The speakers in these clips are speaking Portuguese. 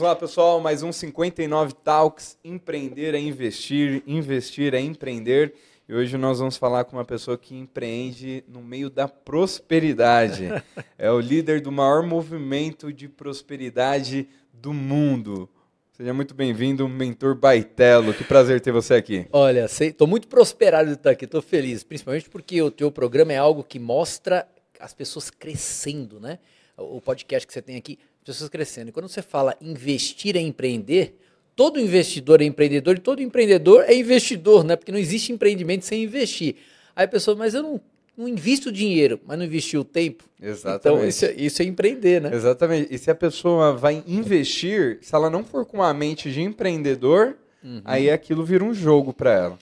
lá, pessoal, mais um 59 Talks, empreender é investir, investir é empreender. E hoje nós vamos falar com uma pessoa que empreende no meio da prosperidade. É o líder do maior movimento de prosperidade do mundo. Seja muito bem-vindo, Mentor Baitello. Que prazer ter você aqui. Olha, estou muito prosperado de estar aqui, estou feliz, principalmente porque o teu programa é algo que mostra as pessoas crescendo, né? O podcast que você tem aqui, pessoas crescendo. E quando você fala investir é empreender, todo investidor é empreendedor e todo empreendedor é investidor, né? Porque não existe empreendimento sem investir. Aí a pessoa, mas eu não invisto dinheiro, mas não investiu o tempo. Exatamente. Então isso é empreender, né? Exatamente. E se a pessoa vai investir, se ela não for com a mente de empreendedor, aí aquilo vira um jogo para ela.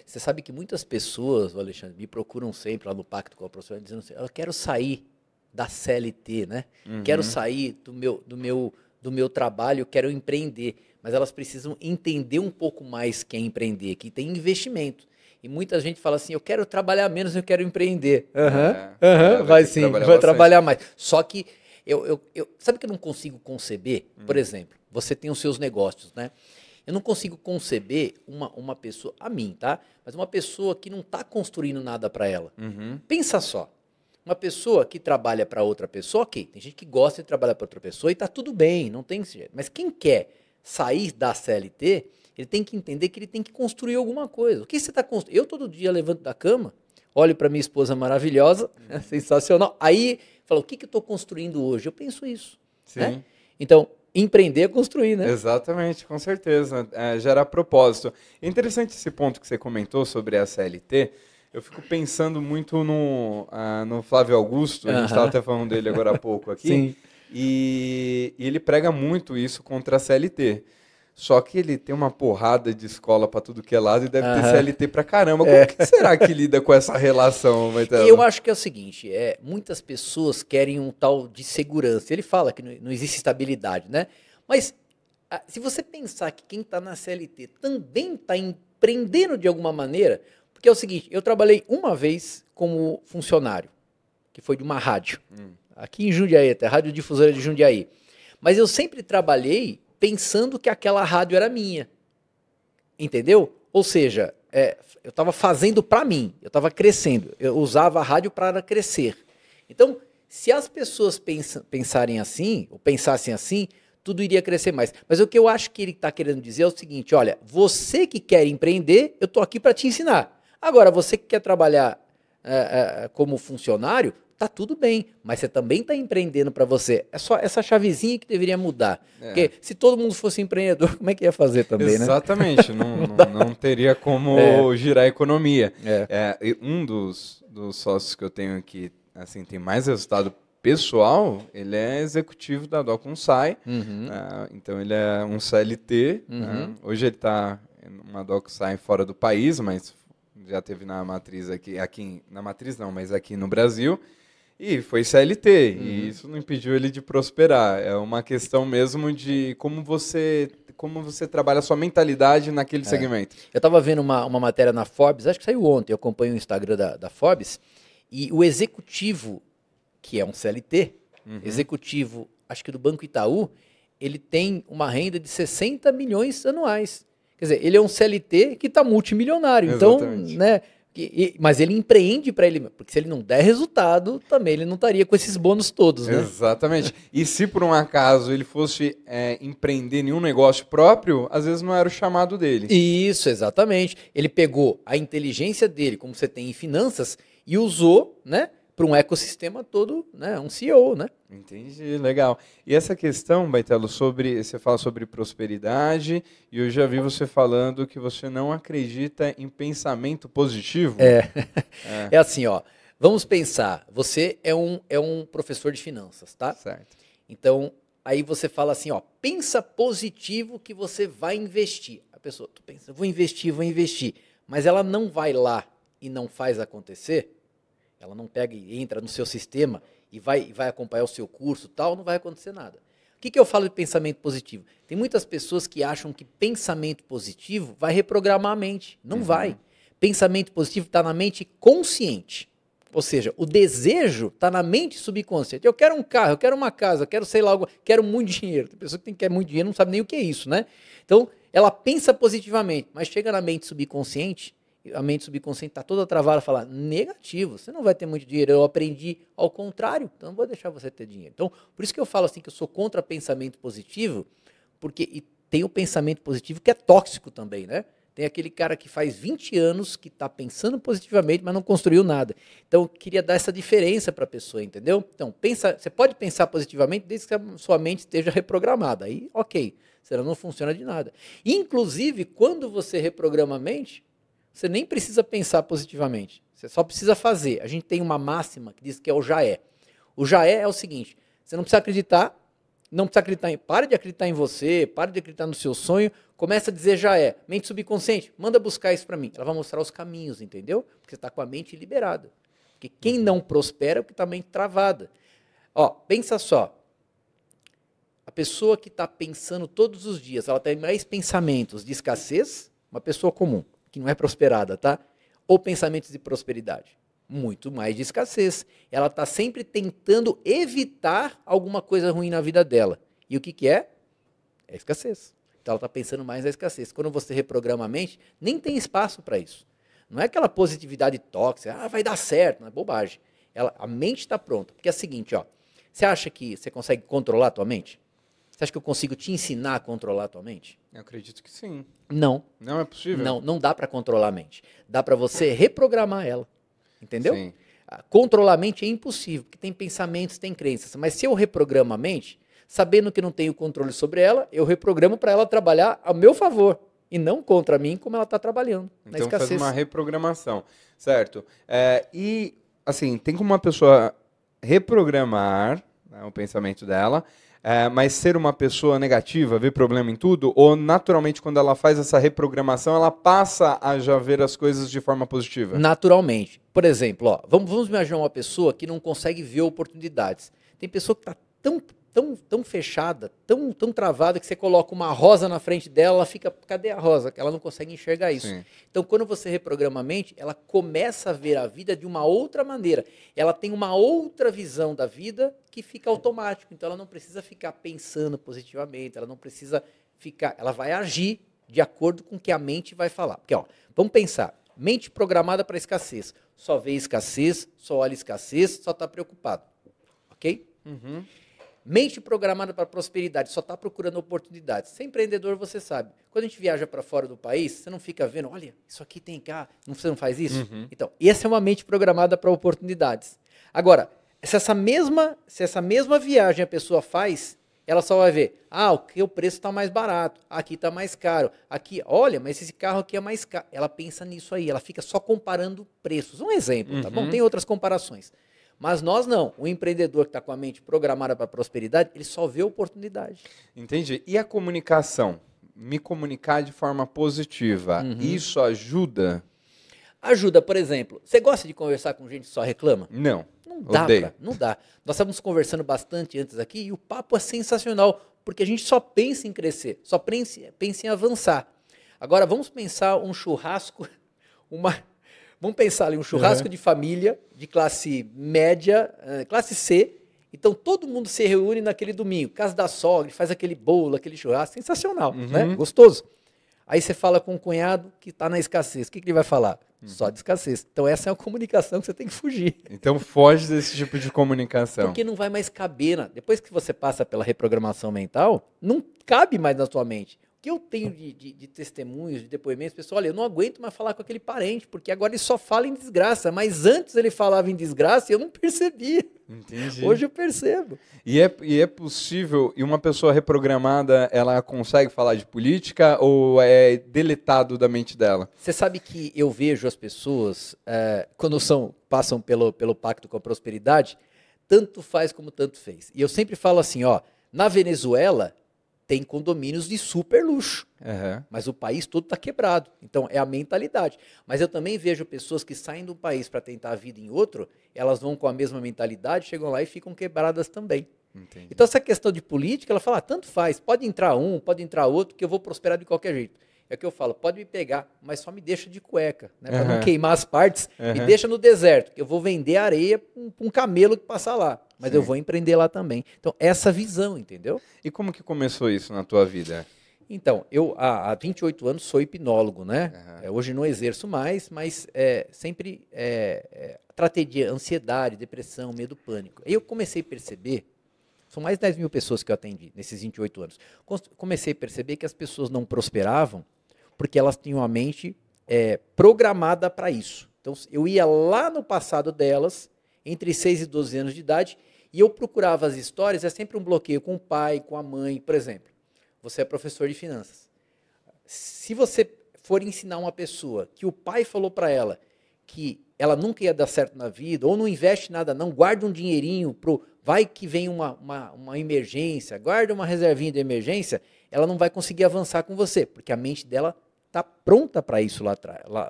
Você sabe que muitas pessoas, Alexandre, me procuram sempre lá no Pacto com a Prosperidade, dizendo assim, eu quero sair da CLT, né? Quero sair do meu trabalho, quero empreender. Mas elas precisam entender um pouco mais que é empreender, que tem investimento. E muita gente fala assim, eu quero trabalhar menos, eu quero empreender. Vai sim, vai trabalhar mais. Só que, sabe que eu não consigo conceber? Por exemplo, você tem os seus negócios, né? Eu não consigo conceber uma pessoa, a mim, tá? Mas uma pessoa que não está construindo nada para ela. Pensa só. Uma pessoa que trabalha para outra pessoa, ok, tem gente que gosta de trabalhar para outra pessoa e está tudo bem, não tem jeito. Mas quem quer sair da CLT, ele tem que entender que ele tem que construir alguma coisa. O que você está construindo? Eu todo dia levanto da cama, olho para minha esposa maravilhosa, sensacional, aí falo, o que eu estou construindo hoje? Eu penso isso. Sim. Né? Então, empreender é construir, né? Exatamente, com certeza. Gera propósito. É interessante esse ponto que você comentou sobre a CLT. Eu fico pensando muito no Flávio Augusto, a gente estava até falando dele agora há pouco aqui, Sim. E ele prega muito isso contra a CLT. Só que ele tem uma porrada de escola para tudo que é lado e deve ter CLT pra caramba. Como que será que lida com essa relação, Baitello? Eu acho que é o seguinte, muitas pessoas querem um tal de segurança. Ele fala que não existe estabilidade, né? Mas se você pensar que quem está na CLT também está empreendendo de alguma maneira... Porque é o seguinte, eu trabalhei uma vez como funcionário, que foi de uma rádio, aqui em Jundiaí, até Rádio Difusora de Jundiaí. Mas eu sempre trabalhei pensando que aquela rádio era minha, entendeu? Ou seja, eu estava fazendo para mim, eu estava crescendo, eu usava a rádio para crescer. Então, se as pessoas pensarem assim, ou pensassem assim, tudo iria crescer mais. Mas o que eu acho que ele está querendo dizer é o seguinte, olha, você que quer empreender, eu estou aqui para te ensinar. Agora, você que quer trabalhar como funcionário, tá tudo bem, mas você também está empreendendo para você. É só essa chavezinha que deveria mudar. Porque se todo mundo fosse empreendedor, como é que ia fazer também, né? Exatamente, não teria como girar a economia. Um dos sócios que eu tenho aqui, assim, tem mais resultado pessoal, ele é executivo da DocuSign, então ele é um CLT, hoje ele está numa DocuSign fora do país, mas já teve na matriz aqui na matriz não, mas aqui no Brasil, e foi CLT, e isso não impediu ele de prosperar. É uma questão mesmo de como você trabalha a sua mentalidade naquele segmento. Eu estava vendo uma matéria na Forbes, acho que saiu ontem, eu acompanho o Instagram da Forbes, e o executivo, que é um CLT, executivo, acho que do Banco Itaú, ele tem uma renda de 60 milhões anuais. Quer dizer, ele é um CLT que está multimilionário. Exatamente. Então, né? Mas ele empreende para ele, porque se ele não der resultado, também ele não estaria com esses bônus todos, né? Exatamente. E se por um acaso ele fosse empreender em um negócio próprio, às vezes não era o chamado dele. Isso, exatamente. Ele pegou a inteligência dele, como você tem em finanças, e usou, né? Para um ecossistema todo, né, um CEO, né? Entendi, legal. E essa questão, Baitello, você fala sobre prosperidade, e eu já vi você falando que você não acredita em pensamento positivo. É assim, ó, vamos pensar, você é um professor de finanças, tá? Certo. Então, aí você fala assim, ó, pensa positivo que você vai investir. A pessoa, tu pensa, vou investir, mas ela não vai lá e não faz acontecer. Ela não pega e entra no seu sistema e vai acompanhar o seu curso e tal, não vai acontecer nada. O que eu falo de pensamento positivo? Tem muitas pessoas que acham que pensamento positivo vai reprogramar a mente. Não vai. Pensamento positivo está na mente consciente. Ou seja, o desejo está na mente subconsciente. Eu quero um carro, eu quero uma casa, eu quero, sei lá, quero muito dinheiro. Tem pessoa que quer muito dinheiro não sabe nem o que é isso, né? Então, ela pensa positivamente, mas chega na mente subconsciente, a mente subconsciente está toda travada, fala, negativo, você não vai ter muito dinheiro, eu aprendi ao contrário, então não vou deixar você ter dinheiro. Então, por isso que eu falo assim, que eu sou contra pensamento positivo, porque tem o pensamento positivo que é tóxico também, né? Tem aquele cara que faz 20 anos que está pensando positivamente, mas não construiu nada. Então, eu queria dar essa diferença para a pessoa, entendeu? Então, você pode pensar positivamente desde que a sua mente esteja reprogramada. Aí, ok, senão não funciona de nada. Inclusive, quando você reprograma a mente, você nem precisa pensar positivamente. Você só precisa fazer. A gente tem uma máxima que diz que é o já é. O já é o seguinte, você não precisa acreditar, pare de acreditar em você, pare de acreditar no seu sonho, começa a dizer já é. Mente subconsciente, manda buscar isso para mim. Ela vai mostrar os caminhos, entendeu? Porque você está com a mente liberada. Porque quem não prospera é porque está a mente travada. Ó, pensa só. A pessoa que está pensando todos os dias, ela tem mais pensamentos de escassez, uma pessoa comum, que não é prosperada, tá? Ou pensamentos de prosperidade? Muito mais de escassez. Ela está sempre tentando evitar alguma coisa ruim na vida dela. E o que é? É escassez. Então ela está pensando mais na escassez. Quando você reprograma a mente, nem tem espaço para isso. Não é aquela positividade tóxica, vai dar certo, não é bobagem. A mente está pronta. Porque é o seguinte, ó, você acha que você consegue controlar a tua mente? Você acha que eu consigo te ensinar a controlar a tua mente? Eu acredito que sim. Não. Não é possível? Não dá para controlar a mente. Dá para você reprogramar ela. Entendeu? Sim. Controlar a mente é impossível, porque tem pensamentos, tem crenças. Mas se eu reprogramo a mente, sabendo que não tenho controle sobre ela, eu reprogramo para ela trabalhar a meu favor e não contra mim, como ela está trabalhando. Então na escassez. faz uma reprogramação, certo? E, assim, tem como uma pessoa reprogramar, né, o pensamento dela, mas ser uma pessoa negativa, ver problema em tudo, ou naturalmente quando ela faz essa reprogramação, ela passa a já ver as coisas de forma positiva? Naturalmente. Por exemplo, ó, vamos imaginar uma pessoa que não consegue ver oportunidades. Tem pessoa que está tão fechada, tão travada, que você coloca uma rosa na frente dela, ela fica, cadê a rosa? Ela não consegue enxergar isso. Sim. Então, quando você reprograma a mente, ela começa a ver a vida de uma outra maneira. Ela tem uma outra visão da vida que fica automático. Então, ela não precisa ficar pensando positivamente, ela não precisa ficar... Ela vai agir de acordo com o que a mente vai falar. Porque, ó, vamos pensar. Mente programada para escassez. Só vê escassez, só olha escassez, só está preocupado. Ok? Uhum. Mente programada para prosperidade, só está procurando oportunidades. Ser empreendedor, você sabe. Quando a gente viaja para fora do país, você não fica vendo, olha, isso aqui tem cá, você não faz isso? Uhum. Então, essa é uma mente programada para oportunidades. Agora, se essa mesma viagem a pessoa faz, ela só vai ver, o preço está mais barato, aqui está mais caro, aqui, olha, mas esse carro aqui é mais caro. Ela pensa nisso aí, ela fica só comparando preços. Um exemplo, tá bom? Tem outras comparações. Mas nós não. O empreendedor que está com a mente programada para a prosperidade, ele só vê oportunidade. Entendi. E a comunicação? Me comunicar de forma positiva, isso ajuda? Ajuda, por exemplo, você gosta de conversar com gente que só reclama? Não. Não dá, não dá. Nós estávamos conversando bastante antes aqui e o papo é sensacional, porque a gente só pensa em crescer, só pensa em avançar. Agora, vamos pensar um churrasco, Vamos pensar ali, um churrasco de família, de classe média, classe C. Então, todo mundo se reúne naquele domingo, casa da sogra, faz aquele bolo, aquele churrasco, sensacional, né? Gostoso. Aí você fala com um cunhado que está na escassez. O que ele vai falar? Só de escassez. Então, essa é uma comunicação que você tem que fugir. Então, foge desse tipo de comunicação. Porque não vai mais caber. Depois que você passa pela reprogramação mental, não cabe mais na sua mente. O que eu tenho de testemunhos, de depoimentos, pessoal, olha, eu não aguento mais falar com aquele parente, porque agora ele só fala em desgraça, mas antes ele falava em desgraça e eu não percebia. Entendi. Hoje eu percebo. E é possível, e uma pessoa reprogramada, ela consegue falar de política ou é deletado da mente dela? Você sabe que eu vejo as pessoas, quando passam pelo pacto com a prosperidade, tanto faz como tanto fez. E eu sempre falo assim, ó, na Venezuela tem condomínios de super luxo, mas o país todo está quebrado. Então, é a mentalidade. Mas eu também vejo pessoas que saem do país para tentar a vida em outro, elas vão com a mesma mentalidade, chegam lá e ficam quebradas também. Entendi. Então, essa questão de política, ela fala, tanto faz, pode entrar um, pode entrar outro, que eu vou prosperar de qualquer jeito. É o que eu falo, pode me pegar, mas só me deixa de cueca, né? Para não queimar as partes, me deixa no deserto, que eu vou vender areia para um camelo que passar lá. Mas eu vou empreender lá também. Então, essa visão, entendeu? E como que começou isso na tua vida? Então, eu há 28 anos sou hipnólogo, né? Hoje não exerço mais, mas sempre tratei de ansiedade, depressão, medo, pânico. Aí eu comecei a perceber, são mais de 10 mil pessoas que eu atendi nesses 28 anos, comecei a perceber que as pessoas não prosperavam porque elas tinham a mente programada para isso. Então, eu ia lá no passado delas, entre 6 e 12 anos de idade, e eu procurava as histórias, é sempre um bloqueio com o pai, com a mãe, por exemplo. Você é professor de finanças. Se você for ensinar uma pessoa que o pai falou para ela que ela nunca ia dar certo na vida, ou não investe nada não, guarda um dinheirinho, vai que vem uma emergência, guarda uma reservinha de emergência, ela não vai conseguir avançar com você, porque a mente dela está pronta para isso lá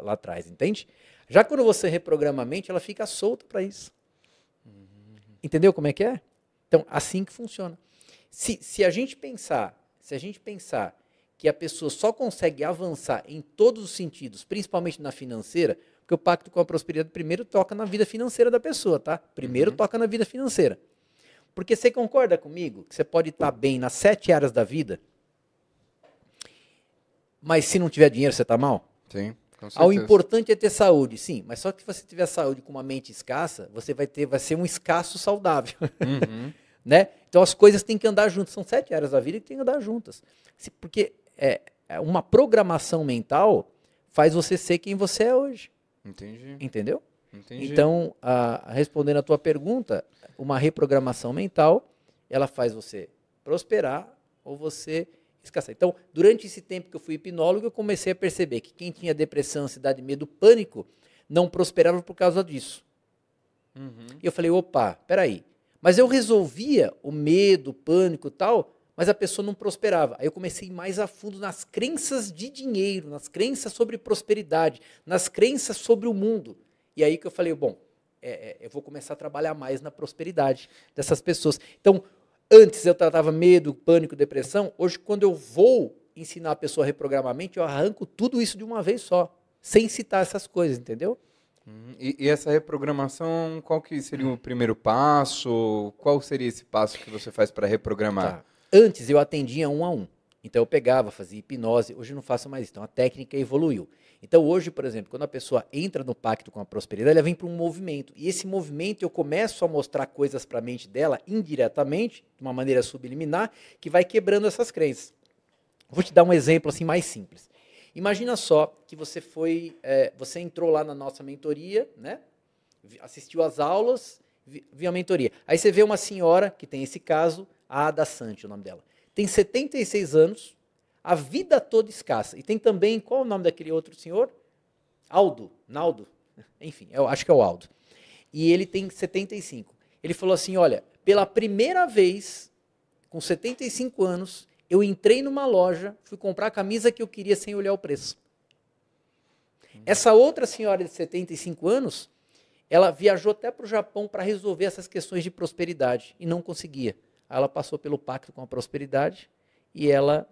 atrás, entende? Já quando você reprograma a mente, ela fica solta para isso. Entendeu como é que é? Então, assim que funciona. Se a gente pensar que a pessoa só consegue avançar em todos os sentidos, principalmente na financeira, porque o Pacto com a Prosperidade primeiro toca na vida financeira da pessoa, tá? Primeiro toca na vida financeira. Porque você concorda comigo que você pode estar bem nas 7 áreas da vida, mas se não tiver dinheiro, você está mal? Sim, com certeza. O importante é ter saúde, sim, mas só que se você tiver saúde com uma mente escassa, você vai ser um escasso saudável. Né? Então as coisas têm que andar juntas. São 7 áreas da vida que têm que andar juntas. Porque uma programação mental faz você ser quem você é hoje. Entendi. Entendeu? Entendi. Então, respondendo a tua pergunta, uma reprogramação mental, ela faz você prosperar ou você escassear. Então, durante esse tempo que eu fui hipnólogo, eu comecei a perceber que quem tinha depressão, ansiedade, medo, pânico, não prosperava por causa disso. E eu falei, opa, peraí. Mas eu resolvia o medo, o pânico e tal, mas a pessoa não prosperava. Aí eu comecei mais a fundo nas crenças de dinheiro, nas crenças sobre prosperidade, nas crenças sobre o mundo. E aí que eu falei, bom, eu vou começar a trabalhar mais na prosperidade dessas pessoas. Então, antes eu tratava medo, pânico, depressão. Hoje, quando eu vou ensinar a pessoa a reprogramar a mente, eu arranco tudo isso de uma vez só, sem citar essas coisas, entendeu? E essa reprogramação, qual que seria o primeiro passo? Qual seria esse passo que você faz para reprogramar? Tá. Antes eu atendia 1 a 1. Então eu pegava, fazia hipnose. Hoje eu não faço mais isso. Então a técnica evoluiu. Então hoje, por exemplo, quando a pessoa entra no pacto com a prosperidade, ela vem para um movimento. E esse movimento eu começo a mostrar coisas para a mente dela indiretamente, de uma maneira subliminar, que vai quebrando essas crenças. Vou te dar um exemplo assim mais simples. Imagina só que você você entrou lá na nossa mentoria, né? Assistiu às aulas, viu a mentoria. Aí você vê uma senhora, que tem esse caso, a Ada Sante, o nome dela. Tem 76 anos, a vida toda escassa. E tem também, qual é o nome daquele outro senhor? Naldo. Enfim, eu acho que é o Aldo. E ele tem 75. Ele falou assim, olha, pela primeira vez, com 75 anos, eu entrei numa loja, fui comprar a camisa que eu queria sem olhar o preço. Essa outra senhora de 75 anos, ela viajou até para o Japão para resolver essas questões de prosperidade e não conseguia. Aí ela passou pelo pacto com a prosperidade e ela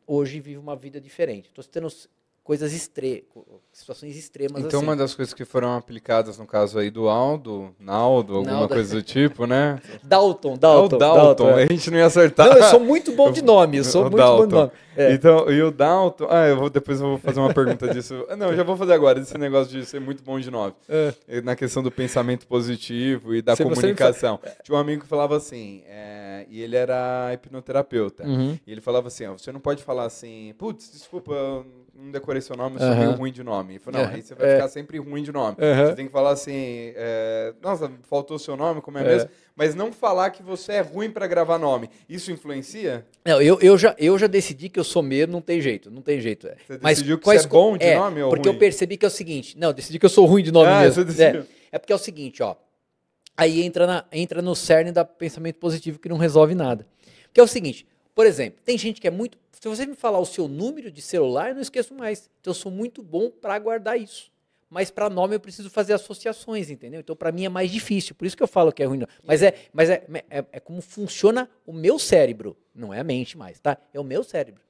hoje vive uma vida diferente. Estou citando situações extremas então, assim. uma das coisas que foram aplicadas no caso aí do Naldo, alguma coisa do tipo, né? Dalton. A gente não ia acertar. Não, eu sou muito bom de nome, bom de nome. Então, e o Dalton... depois eu vou fazer uma pergunta disso. Não, eu já vou fazer agora, desse negócio de ser muito bom de nome. Na questão do pensamento positivo e da comunicação. Tinha um amigo que falava assim, e ele era hipnoterapeuta, e ele falava assim, você não pode falar assim, putz, desculpa, não decorei seu nome, eu sou meio ruim de nome. Ele falou, não, aí você vai ficar sempre ruim de nome. Você tem que falar assim, nossa, faltou seu nome, como é mesmo? Mas não falar que você é ruim para gravar nome. Isso influencia? Não, eu já decidi que eu sou mesmo, não tem jeito. Você decidiu que você é bom de nome ou porque ruim? Eu percebi que é o seguinte, não, eu decidi que eu sou ruim de nome mesmo. É porque é o seguinte, ó, aí entra no cerne do pensamento positivo que não resolve nada. Porque é o seguinte, por exemplo, tem gente que é muito... Se você me falar o seu número de celular, eu não esqueço mais. Então eu sou muito bom para guardar isso. Mas para nome eu preciso fazer associações, entendeu? Então para mim é mais difícil. Por isso que eu falo que é ruim. Mas é como funciona o meu cérebro. Não é a mente mais, tá? É o meu cérebro.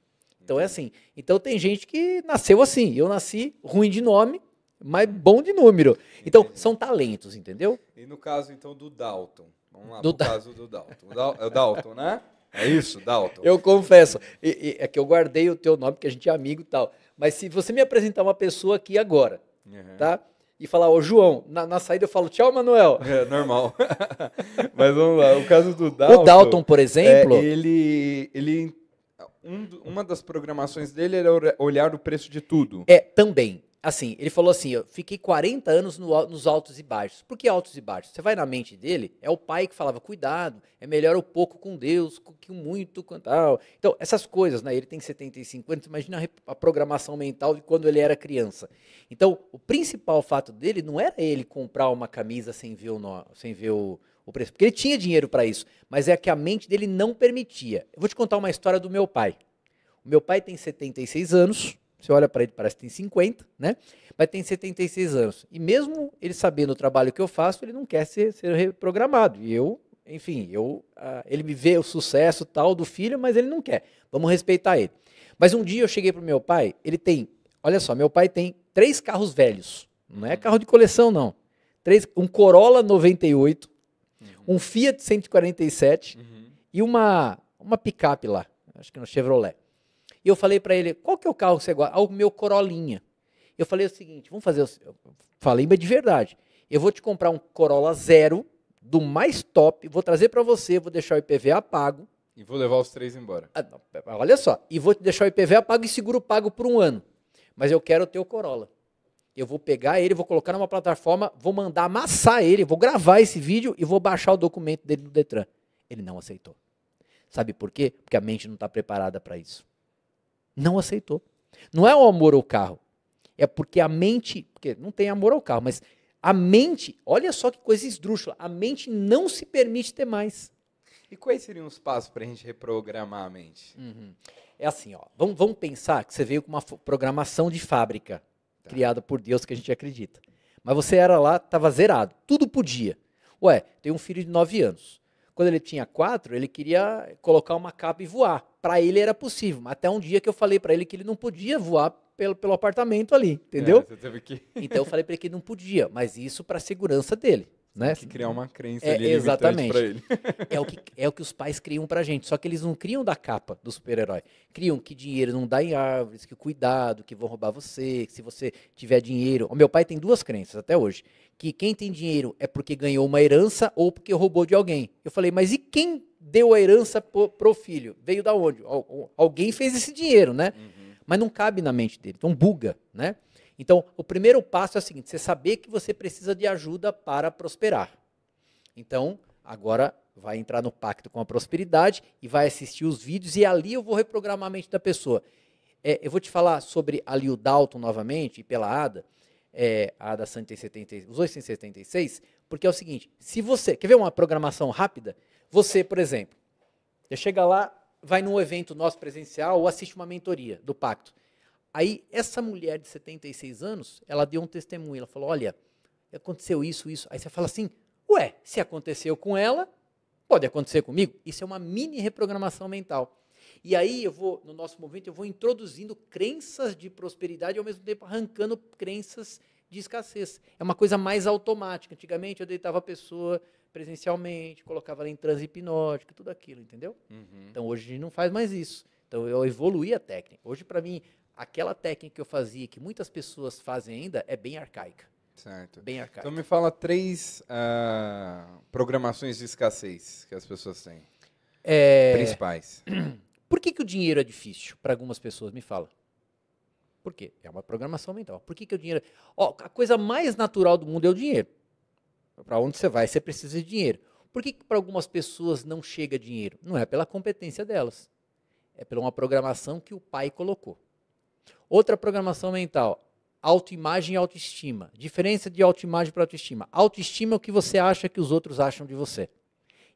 Então é assim. Então tem gente que nasceu assim. Eu nasci ruim de nome, mas bom de número. Então são talentos, entendeu? E no caso então do Dalton. Vamos lá, no caso do Dalton. É o Dalton, né? É isso, Dalton. Eu confesso. É que eu guardei o teu nome, porque a gente é amigo e tal. Mas se você me apresentar uma pessoa aqui agora, tá? E falar, ô João, na saída eu falo, tchau, Manuel. É, normal. Mas vamos lá, o caso do Dalton... O Dalton, por exemplo... Uma das programações dele era olhar o preço de tudo. Também. Assim, ele falou assim, eu fiquei 40 anos nos altos e baixos. Por que altos e baixos? Você vai na mente dele, é o pai que falava, cuidado, é melhor o pouco com Deus, que o muito com tal. Então, essas coisas, né? Ele tem 75 anos, imagina a programação mental de quando ele era criança. Então, o principal fato dele não era ele comprar uma camisa sem ver o preço, porque ele tinha dinheiro para isso, mas é que a mente dele não permitia. Eu vou te contar uma história do meu pai. O meu pai tem 76 anos... Você olha para ele, parece que tem 50, né? Mas tem 76 anos. E mesmo ele sabendo o trabalho que eu faço, ele não quer ser reprogramado. E eu, enfim, ele me vê o sucesso tal do filho, mas ele não quer. Vamos respeitar ele. Mas um dia eu cheguei para o meu pai, olha só, meu pai tem 3 carros velhos. Não é carro de coleção, não. Um Corolla 98, um Fiat 147 e uma picape lá, acho que no Chevrolet. E eu falei para ele, qual que é o carro que você gosta? O meu Corollinha. Eu falei o seguinte, vamos fazer... Falei, mas de verdade. Eu vou te comprar um Corolla 0, do mais top, vou trazer para você, vou deixar o IPVA pago. E vou levar os 3 embora. Olha só, e vou te deixar o IPVA pago e seguro pago por 1 ano. Mas eu quero o teu Corolla. Eu vou pegar ele, vou colocar numa plataforma, vou mandar amassar ele, vou gravar esse vídeo e vou baixar o documento dele no Detran. Ele não aceitou. Sabe por quê? Porque a mente não está preparada para isso. Não aceitou. Não é o amor ao carro. É porque a mente... Porque não tem amor ao carro, mas a mente... Olha só que coisa esdrúxula. A mente não se permite ter mais. E quais seriam os passos para a gente reprogramar a mente? É assim, ó. Vamos pensar que você veio com uma programação de fábrica, criada por Deus, que a gente acredita. Mas você era lá, estava zerado. Tudo podia. Ué, tem um filho de 9 anos. Quando ele tinha 4, ele queria colocar uma capa e voar. Para ele era possível. Até um dia que eu falei para ele que ele não podia voar pelo apartamento ali, entendeu? Você teve que... Então eu falei para ele que ele não podia, mas isso para a segurança dele. Né? Tem que criar uma crença ali exatamente para ele. É o que os pais criam pra gente, só que eles não criam da capa do super-herói. Criam que dinheiro não dá em árvores, que cuidado, que vão roubar você, que se você tiver dinheiro... O meu pai tem 2 crenças até hoje, que quem tem dinheiro é porque ganhou uma herança ou porque roubou de alguém. Eu falei, mas e quem deu a herança pro filho? Veio da onde? Alguém fez esse dinheiro, né? Mas não cabe na mente dele, então buga, né? Então, o primeiro passo é o seguinte, você saber que você precisa de ajuda para prosperar. Então, agora vai entrar no pacto com a prosperidade e vai assistir os vídeos e ali eu vou reprogramar a mente da pessoa. Eu vou te falar sobre ali o Dalton novamente, e pela Ada, a Ada Santos tem 76, os dois têm 76, porque é o seguinte, se você, quer ver uma programação rápida? Você, por exemplo, você chega lá, vai num evento nosso presencial ou assiste uma mentoria do pacto. Aí, essa mulher de 76 anos, ela deu um testemunho, ela falou, olha, aconteceu isso. Aí você fala assim, ué, se aconteceu com ela, pode acontecer comigo? Isso é uma mini reprogramação mental. E aí, no nosso movimento, eu vou introduzindo crenças de prosperidade e, ao mesmo tempo, arrancando crenças de escassez. É uma coisa mais automática. Antigamente, eu deitava a pessoa presencialmente, colocava ela em transe hipnótico, tudo aquilo, entendeu? Então, hoje a gente não faz mais isso. Então, eu evoluí a técnica. Hoje, para mim... Aquela técnica que eu fazia, que muitas pessoas fazem ainda, é bem arcaica. Certo. Bem arcaica. Então me fala 3 programações de escassez que as pessoas têm. Principais. Por que o dinheiro é difícil para algumas pessoas? Me fala. Por quê? É uma programação mental. Por que o dinheiro... a coisa mais natural do mundo é o dinheiro. Para onde você vai, você precisa de dinheiro. Por que para algumas pessoas não chega dinheiro? Não é pela competência delas. É pela uma programação que o pai colocou. Outra programação mental, autoimagem e autoestima. Diferença de autoimagem para autoestima. Autoestima é o que você acha que os outros acham de você.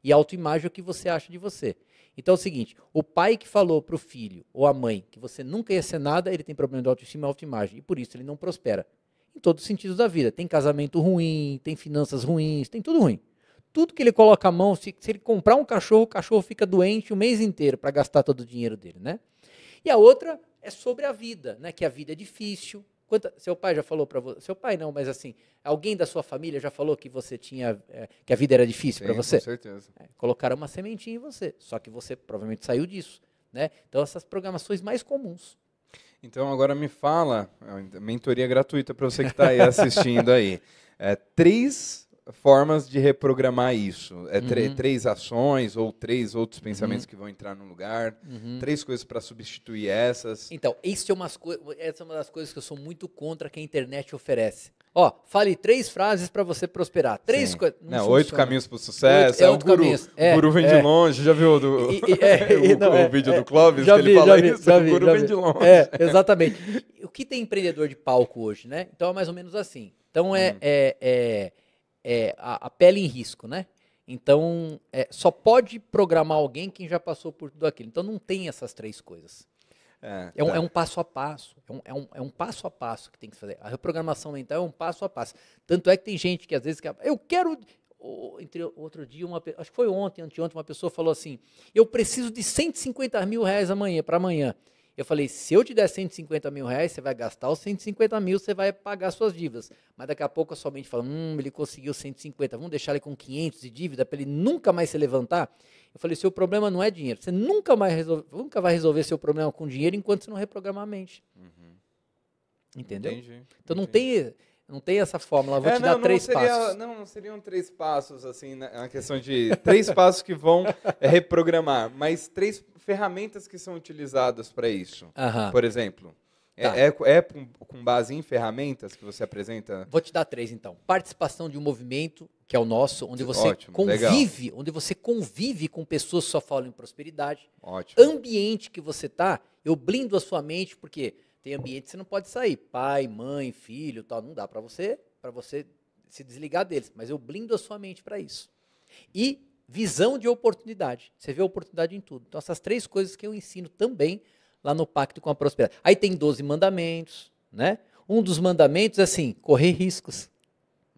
E autoimagem é o que você acha de você. Então é o seguinte, o pai que falou para o filho ou a mãe que você nunca ia ser nada, ele tem problema de autoestima e autoimagem. E por isso ele não prospera. Em todos os sentidos da vida. Tem casamento ruim, tem finanças ruins, tem tudo ruim. Tudo que ele coloca a mão, se ele comprar um cachorro, o cachorro fica doente o mês inteiro para gastar todo o dinheiro dele, né? E a outra é sobre a vida, né? Que a vida é difícil. Seu pai já falou para você? Seu pai não, mas assim, alguém da sua família já falou que você tinha, que a vida era difícil para você? Com certeza. Colocaram uma sementinha em você, só que você provavelmente saiu disso, né? Então essas programações mais comuns. Então agora me fala, mentoria gratuita para você que está aí assistindo aí. 3 formas de reprogramar isso. 3 ações ou 3 outros pensamentos que vão entrar no lugar. 3 coisas para substituir essas. Então, essa é uma das coisas que eu sou muito contra que a internet oferece. Ó, fale 3 frases para você prosperar. 3 coisas. 8 caminhos para o sucesso. O guru vem de longe. Já viu o vídeo do Clóvis que ele fala isso? O guru vem de longe. Exatamente. O que tem empreendedor de palco hoje, né? Então é mais ou menos assim. Então a pele em risco, né? Então só pode programar alguém quem já passou por tudo aquilo. Então não tem essas 3 coisas. É um passo a passo. É um passo a passo que tem que fazer. A reprogramação mental é um passo a passo. Tanto é que tem gente que às vezes eu quero. Outro dia, acho que foi anteontem, uma pessoa falou assim: eu preciso de 150 mil reais para amanhã. Eu falei, se eu te der 150 mil reais, você vai gastar os 150 mil, você vai pagar suas dívidas. Mas daqui a pouco a sua mente fala, ele conseguiu 150, vamos deixar ele com 500 de dívida para ele nunca mais se levantar? Eu falei, seu problema não é dinheiro. Você nunca vai resolver seu problema com dinheiro enquanto você não reprogramar a mente. Entendeu? Entendi. Então não tem essa fórmula. Eu vou te dar 3 passos. Não seriam 3 passos, assim, né? É uma questão de 3 passos que vão reprogramar, mas 3 ferramentas que são utilizadas para isso. Por exemplo, com base em ferramentas que você apresenta? Vou te dar 3, então. Participação de um movimento, que é o nosso, onde você convive com pessoas que só falam em prosperidade. Ótimo. Ambiente que você está, eu blindo a sua mente, porque tem ambiente que você não pode sair. Pai, mãe, filho, tal, não dá para você se desligar deles. Mas eu blindo a sua mente para isso. E visão de oportunidade. Você vê oportunidade em tudo. Então, essas 3 coisas que eu ensino também lá no Pacto com a Prosperidade. Aí tem 12 mandamentos, né? Um dos mandamentos é assim, correr riscos.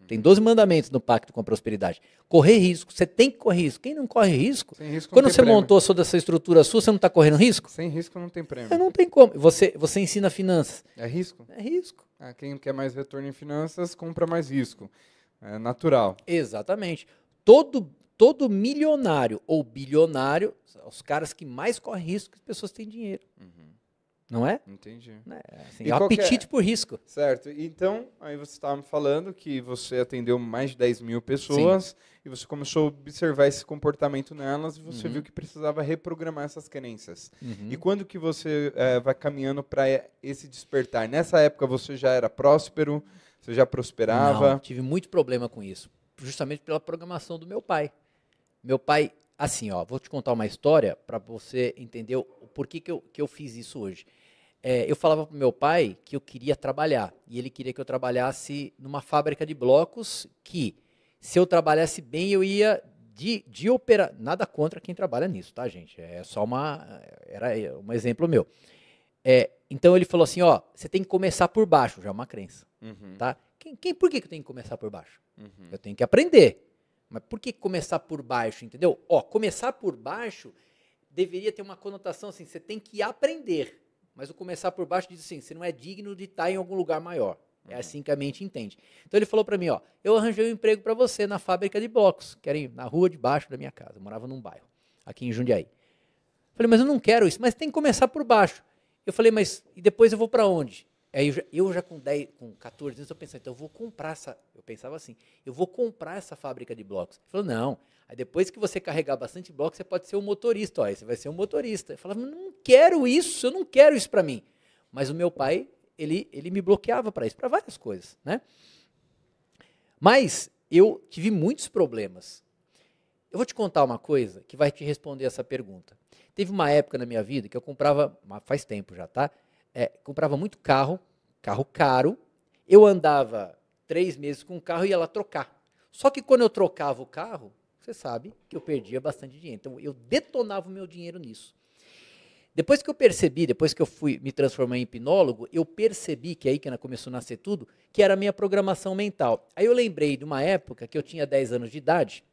Tem 12 mandamentos no Pacto com a Prosperidade. Correr risco. Você tem que correr risco. Quem não corre risco, quando você montou toda essa estrutura sua, você não está correndo risco? Sem risco não tem prêmio. Não tem como. Você ensina finanças. É risco? É risco. Quem quer mais retorno em finanças, compra mais risco. É natural. Exatamente. Todo milionário ou bilionário, os caras que mais correm risco, as pessoas têm dinheiro. Não é? Entendi. Assim, é um apetite por risco. Certo. Então, aí você estava me falando que você atendeu mais de 10 mil pessoas e você começou a observar esse comportamento nelas e você viu que precisava reprogramar essas crenças. E quando que você vai caminhando para esse despertar? Nessa época você já era próspero? Você já prosperava? Não, tive muito problema com isso. Justamente pela programação do meu pai. Meu pai, assim, vou te contar uma história para você entender o porquê que eu fiz isso hoje. Eu falava para o meu pai que eu queria trabalhar, e ele queria que eu trabalhasse numa fábrica de blocos, que se eu trabalhasse bem eu ia de operar, nada contra quem trabalha nisso, tá, gente? Era um exemplo meu. Então ele falou assim, você tem que começar por baixo, já é uma crença, tá? Por que eu tenho que começar por baixo? Eu tenho que aprender. Mas por que começar por baixo, entendeu? Começar por baixo deveria ter uma conotação assim, você tem que aprender. Mas o começar por baixo diz assim, você não é digno de estar em algum lugar maior. É assim que a mente entende. Então ele falou para mim, eu arranjei um emprego para você na fábrica de blocos, que era na rua de baixo da minha casa. Eu morava num bairro, aqui em Jundiaí. Falei, mas eu não quero isso, mas tem que começar por baixo. Eu falei, mas e depois eu vou para onde? Aí eu já com 14 anos, eu pensei, então eu vou comprar eu pensava assim, eu vou comprar essa fábrica de blocos. Ele falou, não, aí depois que você carregar bastante blocos, você pode ser um motorista, aí você vai ser um motorista. Eu falava, não quero isso, eu não quero isso para mim. Mas o meu pai, ele me bloqueava para isso, para várias coisas, né? Mas eu tive muitos problemas. Eu vou te contar uma coisa que vai te responder essa pergunta. Teve uma época na minha vida que eu comprava, faz tempo já, tá? Comprava muito carro caro, eu andava 3 meses com o carro e ia lá trocar. Só que quando eu trocava o carro, você sabe que eu perdia bastante dinheiro. Então eu detonava o meu dinheiro nisso. Depois que eu fui me transformar em hipnólogo, eu percebi que aí que começou a nascer tudo, que era a minha programação mental. Aí eu lembrei de uma época que eu tinha 10 anos de idade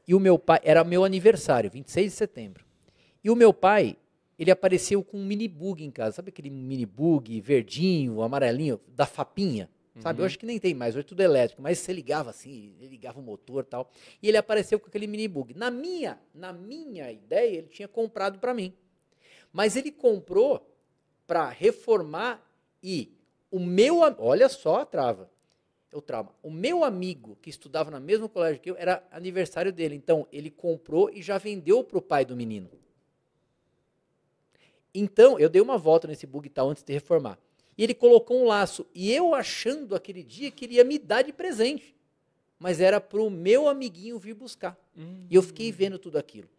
e o meu pai, era meu aniversário, 26 de setembro. E o meu pai ele apareceu com um mini bug em casa. Sabe aquele mini bug verdinho, amarelinho, da Fapinha? Sabe? Eu acho que nem tem mais, hoje é tudo elétrico, mas você ligava assim, ele ligava o motor e tal. E ele apareceu com aquele mini bug. Na minha ideia, ele tinha comprado para mim. Mas ele comprou para reformar e olha só a trava. O trauma. O meu amigo que estudava no mesmo colégio que eu, era aniversário dele. Então, ele comprou e já vendeu para o pai do menino. Então, eu dei uma volta nesse bug tal antes de reformar. E ele colocou um laço. E eu achando aquele dia que ele ia me dar de presente. Mas era para o meu amiguinho vir buscar. E eu fiquei vendo tudo aquilo.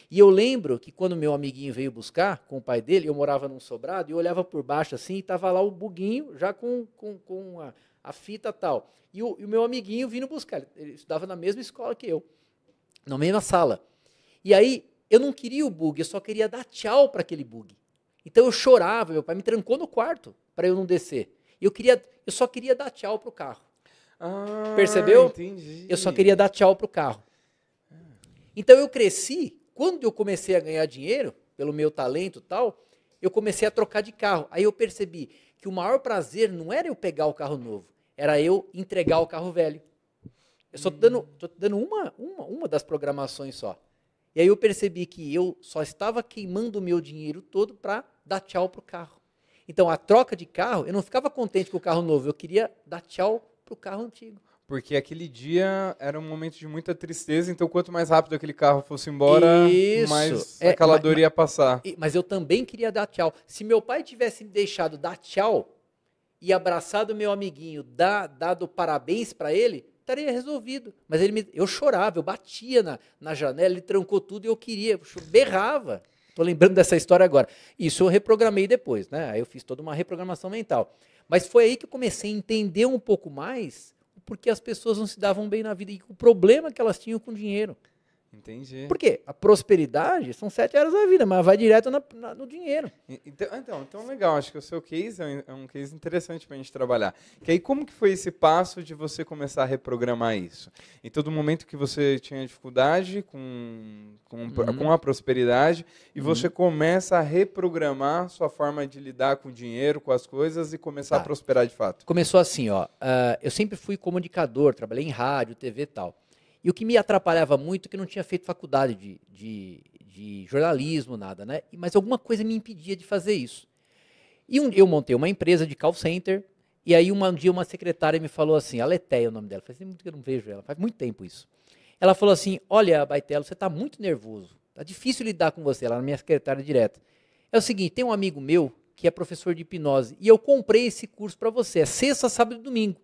E eu lembro que quando meu amiguinho veio buscar com o pai dele, eu morava num sobrado, e eu olhava por baixo assim, e estava lá o buguinho, já com a fita tal. E o meu amiguinho vindo buscar. Ele estudava na mesma escola que eu, na mesma sala. E aí, eu não queria o bug, eu só queria dar tchau para aquele bug. Então eu chorava, meu pai me trancou no quarto para eu não descer. Eu só queria dar tchau pro carro. Percebeu? Entendi. Eu só queria dar tchau pro carro. Então eu cresci, quando eu comecei a ganhar dinheiro, pelo meu talento e tal, eu comecei a trocar de carro. Aí eu percebi que o maior prazer não era eu pegar o carro novo, era eu entregar o carro velho. Eu só tô dando uma das programações só. E aí eu percebi que eu só estava queimando o meu dinheiro todo para dar tchau pro carro. Então a troca de carro, eu não ficava contente com o carro novo, eu queria dar tchau pro carro antigo. Porque aquele dia era um momento de muita tristeza, então quanto mais rápido aquele carro fosse embora, mais aquela dor ia passar. Mas eu também queria dar tchau. Se meu pai tivesse me deixado dar tchau e abraçado o meu amiguinho, dado parabéns para ele, estaria resolvido. Mas eu chorava, eu batia na janela, ele trancou tudo e eu berrava. Estou lembrando dessa história agora. Isso eu reprogramei depois, né? Aí eu fiz toda uma reprogramação mental. Mas foi aí que eu comecei a entender um pouco mais porque as pessoas não se davam bem na vida e o problema que elas tinham com dinheiro. Entendi. Por quê? A prosperidade são 7 áreas da vida, mas vai direto no dinheiro. Então, legal. Acho que o seu case é um case interessante para a gente trabalhar. Que aí, como que foi esse passo de você começar a reprogramar isso? Em todo momento que você tinha dificuldade com a prosperidade e você começa a reprogramar sua forma de lidar com o dinheiro, com as coisas e começar a prosperar de fato. Começou assim, eu sempre fui comunicador, trabalhei em rádio, TV e tal. E o que me atrapalhava muito é que eu não tinha feito faculdade de jornalismo, nada, né? Mas alguma coisa me impedia de fazer isso. E eu montei uma empresa de call center, e aí um dia uma secretária me falou assim, a Letéia é o nome dela, faz muito que eu não vejo ela, faz muito tempo isso. Ela falou assim, olha, Baitello, você está muito nervoso, está difícil lidar com você, ela era minha secretária direta. É o seguinte, tem um amigo meu que é professor de hipnose, e eu comprei esse curso para você, é sexta, sábado e domingo,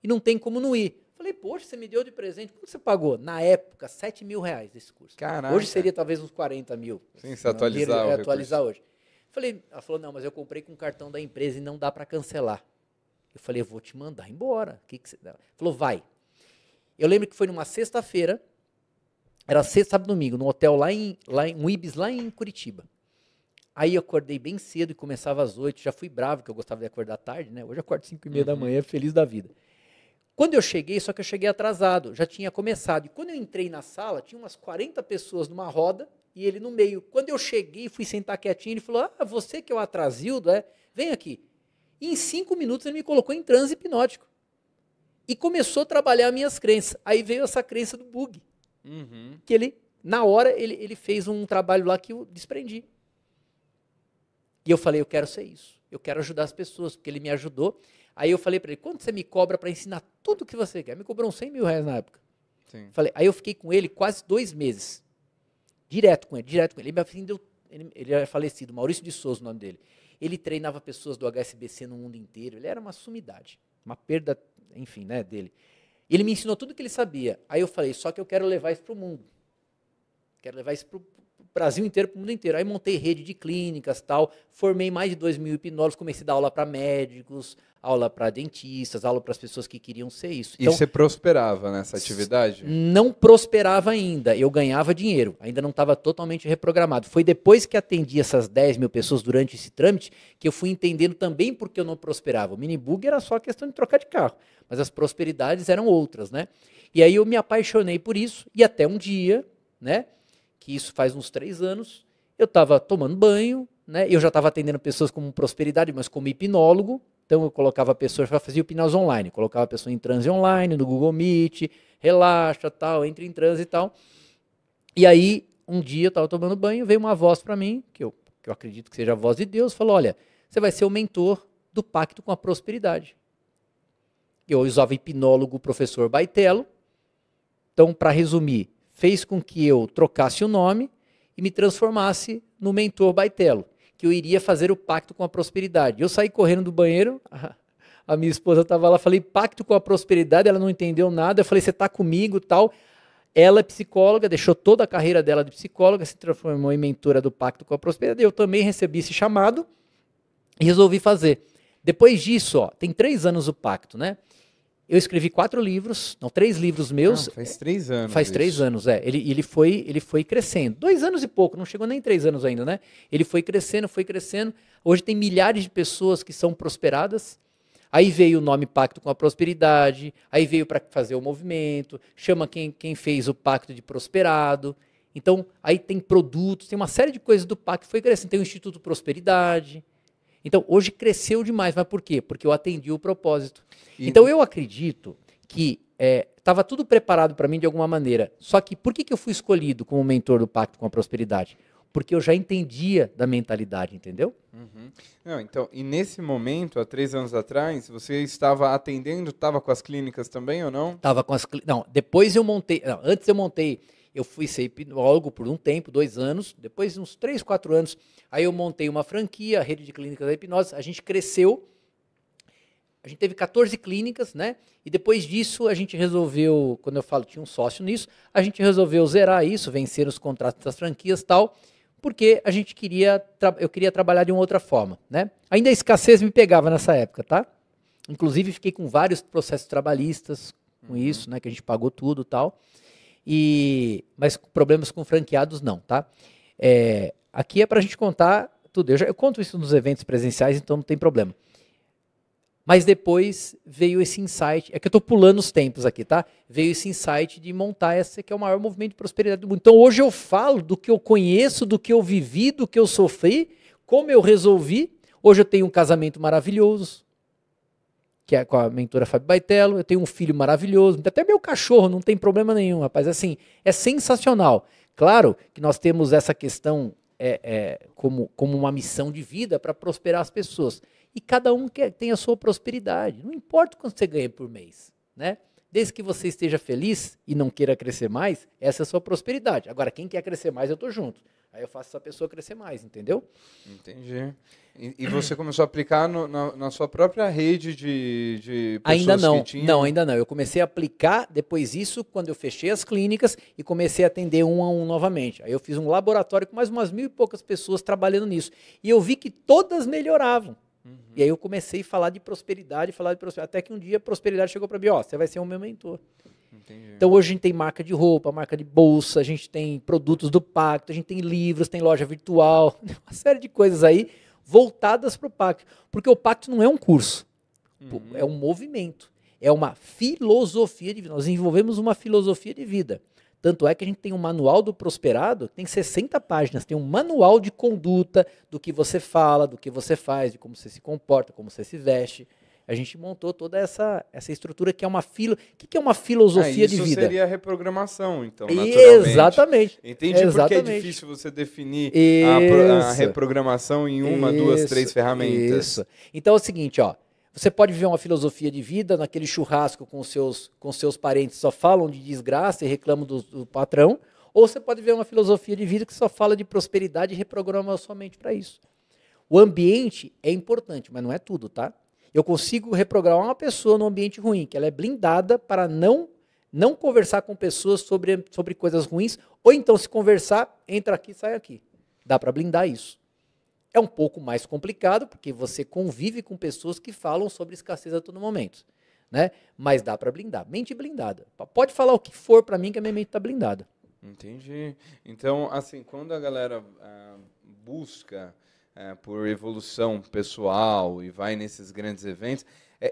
e não tem como não ir. Falei, poxa, você me deu de presente. Quanto você pagou? Na época, R$7.000 desse curso. Caraca. Hoje seria talvez uns 40 mil. Sim, se atualizar. Atualizar hoje. Ela falou, não, mas eu comprei com o cartão da empresa e não dá para cancelar. Eu falei, eu vou te mandar embora. Que você dá? Falou, vai. Eu lembro que foi numa sexta-feira, era sexta, sábado, domingo, num hotel lá em Ibis, lá em Curitiba. Aí eu acordei bem cedo e começava às 8, já fui bravo, que eu gostava de acordar tarde, né? Hoje eu acordo 5h30 da manhã, feliz da vida. Quando eu cheguei, só que eu cheguei atrasado, já tinha começado. E quando eu entrei na sala, tinha umas 40 pessoas numa roda e ele no meio. Quando eu cheguei, fui sentar quietinho, ele falou, você que é o Atrasildo, vem aqui. E em 5 minutos ele me colocou em transe hipnótico. E começou a trabalhar minhas crenças. Aí veio essa crença do bug. Que ele, na hora, ele fez um trabalho lá que eu desprendi. E eu falei, eu quero ser isso. Eu quero ajudar as pessoas, porque ele me ajudou. Aí eu falei para ele, quanto você me cobra para ensinar tudo o que você quer? Me cobrou uns R$100.000 na época. Sim. Aí eu fiquei com ele quase 2 meses. Direto com ele. Ele era falecido, Maurício de Souza o nome dele. Ele treinava pessoas do HSBC no mundo inteiro. Ele era uma sumidade. Uma perda, enfim, né, dele. Ele me ensinou tudo o que ele sabia. Aí eu falei, só que eu quero levar isso para o mundo. Quero levar isso para o Brasil inteiro, para o mundo inteiro. Aí montei rede de clínicas, tal, formei mais de 2.000 hipnólogos, comecei a dar aula para médicos, aula para dentistas, aula para as pessoas que queriam ser isso. Então, e você prosperava nessa atividade? Não prosperava ainda, eu ganhava dinheiro, ainda não estava totalmente reprogramado. Foi depois que atendi essas 10.000 pessoas durante esse trâmite que eu fui entendendo também porque eu não prosperava. O minibug era só questão de trocar de carro, mas as prosperidades eram outras, né? E aí eu me apaixonei por isso, e até um dia, né, que isso faz uns 3 anos, eu estava tomando banho, né? Eu já estava atendendo pessoas como prosperidade, mas como hipnólogo. Então eu colocava pessoas para fazer hipnose online, colocava a pessoa em transe online, no Google Meet, relaxa, tal, entra em transe e tal. E aí, um dia eu estava tomando banho, veio uma voz para mim, que eu acredito que seja a voz de Deus, falou, olha, você vai ser o mentor do Pacto com a Prosperidade. Eu usava hipnólogo professor Baitello. Então, para resumir, fez com que eu trocasse o nome e me transformasse no mentor Baitello, que eu iria fazer o Pacto com a Prosperidade. Eu saí correndo do banheiro, a minha esposa estava lá, falei, Pacto com a Prosperidade, ela não entendeu nada, eu falei, você está comigo, tal. Ela é psicóloga, deixou toda a carreira dela de psicóloga, se transformou em mentora do Pacto com a Prosperidade. Eu também recebi esse chamado e resolvi fazer. Depois disso, tem 3 anos o Pacto, né? Eu escrevi 4 livros, não, 3 livros meus. Faz 3 anos. Faz 3 anos, Ele foi crescendo. 2 anos e pouco, não chegou nem 3 anos ainda, né? Ele foi crescendo, foi crescendo. Hoje tem milhares de pessoas que são prosperadas. Aí veio o nome Pacto com a Prosperidade, aí veio para fazer o movimento, chama quem fez o Pacto de Prosperado. Então, aí tem produtos, tem uma série de coisas do Pacto que foi crescendo. Tem o Instituto Prosperidade. Então, hoje cresceu demais. Mas por quê? Porque eu atendi o propósito. Então, eu acredito que estava tudo preparado para mim de alguma maneira. Só que por que eu fui escolhido como mentor do Pacto com a Prosperidade? Porque eu já entendia da mentalidade, entendeu? Uhum. Não, então, e nesse momento, há 3 anos atrás, você estava atendendo, estava com as clínicas também ou não? Estava com as clínicas. Não, depois eu montei. Não, antes eu montei. Eu fui ser hipnólogo por um tempo, 2 anos. Depois, uns 3, 4 anos, aí eu montei uma franquia, a rede de clínicas da hipnose. A gente cresceu. A gente teve 14 clínicas, né? E depois disso, a gente resolveu, quando eu falo, tinha um sócio nisso, a gente resolveu zerar isso, vencer os contratos das franquias e tal, porque a gente eu queria trabalhar de uma outra forma, né? Ainda a escassez me pegava nessa época, tá? Inclusive, fiquei com vários processos trabalhistas com isso, né? Que a gente pagou tudo e tal. Mas problemas com franqueados não, tá? Aqui é pra gente contar tudo. Eu conto isso nos eventos presenciais, então não tem problema. Mas depois veio esse insight, é que eu estou pulando os tempos aqui, tá? Veio esse insight de montar esse que é o maior movimento de prosperidade do mundo. Então hoje eu falo do que eu conheço, do que eu vivi, do que eu sofri, como eu resolvi. Hoje eu tenho um casamento maravilhoso, que é com a mentora Fábio Baitello, eu tenho um filho maravilhoso, até meu cachorro, não tem problema nenhum, rapaz. Assim, é sensacional. Claro que nós temos essa questão como uma missão de vida para prosperar as pessoas. E cada um tem a sua prosperidade. Não importa quanto você ganha por mês, né? Desde que você esteja feliz e não queira crescer mais, essa é a sua prosperidade. Agora, quem quer crescer mais, eu estou junto. Aí eu faço essa pessoa crescer mais, entendeu? Entendi. E você começou a aplicar na sua própria rede de pessoas ainda não, que tinham? Não, ainda não. Eu comecei a aplicar depois disso, quando eu fechei as clínicas e comecei a atender um a um novamente. Aí eu fiz um laboratório com mais umas 1.000 e poucas pessoas trabalhando nisso. E eu vi que todas melhoravam. E aí eu comecei a falar de prosperidade, até que um dia a prosperidade chegou para mim, você vai ser o meu mentor. Entendi. Então hoje a gente tem marca de roupa, marca de bolsa, a gente tem produtos do Pacto, a gente tem livros, tem loja virtual, uma série de coisas aí voltadas para o Pacto. Porque o Pacto não é um curso, é um movimento, é uma filosofia de vida. Nós desenvolvemos uma filosofia de vida. Tanto é que a gente tem um manual do prosperado, tem 60 páginas, tem um manual de conduta do que você fala, do que você faz, de como você se comporta, como você se veste. A gente montou toda essa estrutura que é uma O que é uma filosofia de vida? Isso seria a reprogramação, então, naturalmente. Exatamente. Entendi porque é difícil você definir a reprogramação em 1, 2, 3 ferramentas. Isso. Então é o seguinte, você pode viver uma filosofia de vida naquele churrasco com seus parentes que só falam de desgraça e reclamam do patrão, ou você pode viver uma filosofia de vida que só fala de prosperidade e reprograma a sua mente para isso. O ambiente é importante, mas não é tudo, tá? Eu consigo reprogramar uma pessoa no ambiente ruim, que ela é blindada para não conversar com pessoas sobre coisas ruins, ou então se conversar, entra aqui, sai aqui. Dá para blindar isso. É um pouco mais complicado, porque você convive com pessoas que falam sobre escassez a todo momento, né? Mas dá para blindar. Mente blindada. Pode falar o que for para mim que a minha mente está blindada. Entendi. Então, assim, quando a galera busca por evolução pessoal e vai nesses grandes eventos,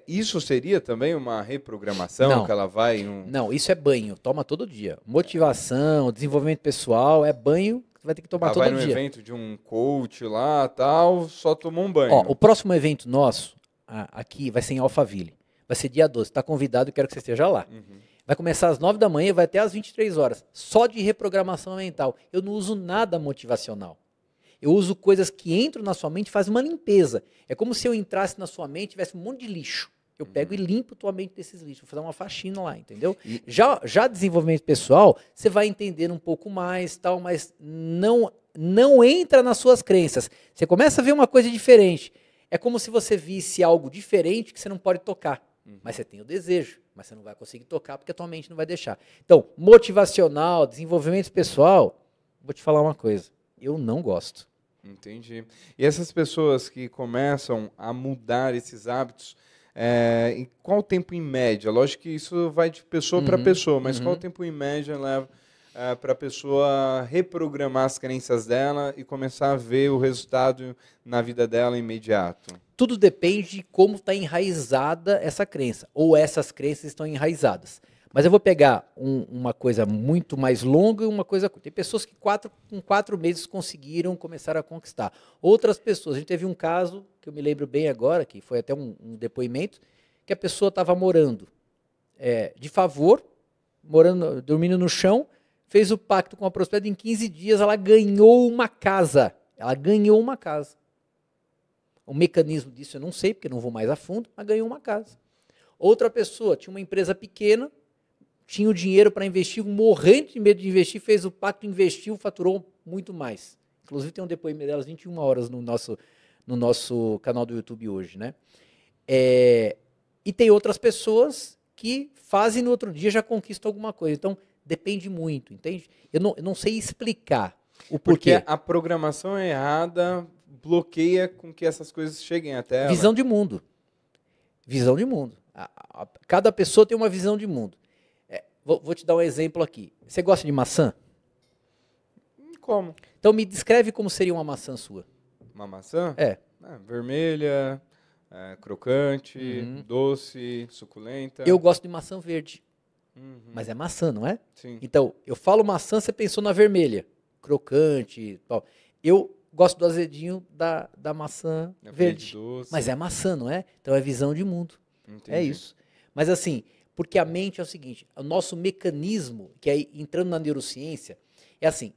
isso seria também uma reprogramação Não. que ela vai... Não, isso é banho. Toma todo dia. Motivação, desenvolvimento pessoal, é banho. vai ter que tomar todo dia. Vai no evento de um coach lá, tal, só tomou um banho. Ó, o próximo evento nosso, aqui, vai ser em Alphaville. Vai ser dia 12. Está convidado, eu quero que você esteja lá. Vai começar às 9 da manhã e vai até às 23 horas. Só de reprogramação mental. Eu não uso nada motivacional. Eu uso coisas que entram na sua mente e fazem uma limpeza. É como se eu entrasse na sua mente e tivesse um monte de lixo. Eu pego e limpo tua mente desses lixos. Vou fazer uma faxina lá, entendeu? Já desenvolvimento pessoal, você vai entender um pouco mais, tal, mas não entra nas suas crenças. Você começa a ver uma coisa diferente. É como se você visse algo diferente que você não pode tocar. Mas você tem o desejo, mas você não vai conseguir tocar porque a tua mente não vai deixar. Então, motivacional, desenvolvimento pessoal, vou te falar uma coisa. Eu não gosto. Entendi. E essas pessoas que começam a mudar esses hábitos, em qual tempo em média? Lógico que isso vai de pessoa para pessoa, mas qual tempo em média leva para a pessoa reprogramar as crenças dela e começar a ver o resultado na vida dela imediato? Tudo depende de como está enraizada essa crença, ou essas crenças estão enraizadas. Mas eu vou pegar uma coisa muito mais longa e uma coisa curta. Tem pessoas que com 4 meses conseguiram começar a conquistar. Outras pessoas, a gente teve um caso, que eu me lembro bem agora, que foi até um depoimento, que a pessoa estava morando de favor, dormindo no chão, fez o pacto com a prosperidade, em 15 dias ela ganhou uma casa. Ela ganhou uma casa. O mecanismo disso eu não sei, porque não vou mais a fundo, mas ganhou uma casa. Outra pessoa tinha uma empresa pequena, tinha o dinheiro para investir, morrendo de medo de investir, fez o pacto, investiu, faturou muito mais. Inclusive tem um depoimento delas 21 horas no nosso canal do YouTube hoje, né? E tem outras pessoas que fazem no outro dia já conquistam alguma coisa. Então, depende muito, entende? Eu não sei explicar o porquê. Porque a programação errada bloqueia com que essas coisas cheguem até ela. Visão de mundo. Visão de mundo. Cada pessoa tem uma visão de mundo. Vou te dar um exemplo aqui. Você gosta de maçã? Como? Então me descreve como seria uma maçã sua. Uma maçã? Vermelha, crocante, doce, suculenta. Eu gosto de maçã verde. Mas é maçã, não é? Sim. Então, eu falo maçã, você pensou na vermelha. Crocante, tal. Eu gosto do azedinho da maçã verde. Doce. Mas é maçã, não é? Então é visão de mundo. Entendi. É isso. Mas assim, porque a mente é o seguinte, o nosso mecanismo, que é entrando na neurociência, é assim,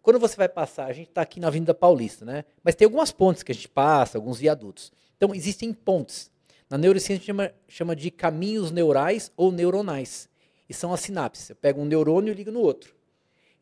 quando você vai passar, a gente está aqui na Avenida Paulista, né? Mas tem algumas pontes que a gente passa, alguns viadutos. Então existem pontes. Na neurociência a gente chama de caminhos neurais ou neuronais. E são as sinapses. Eu pego um neurônio e ligo no outro.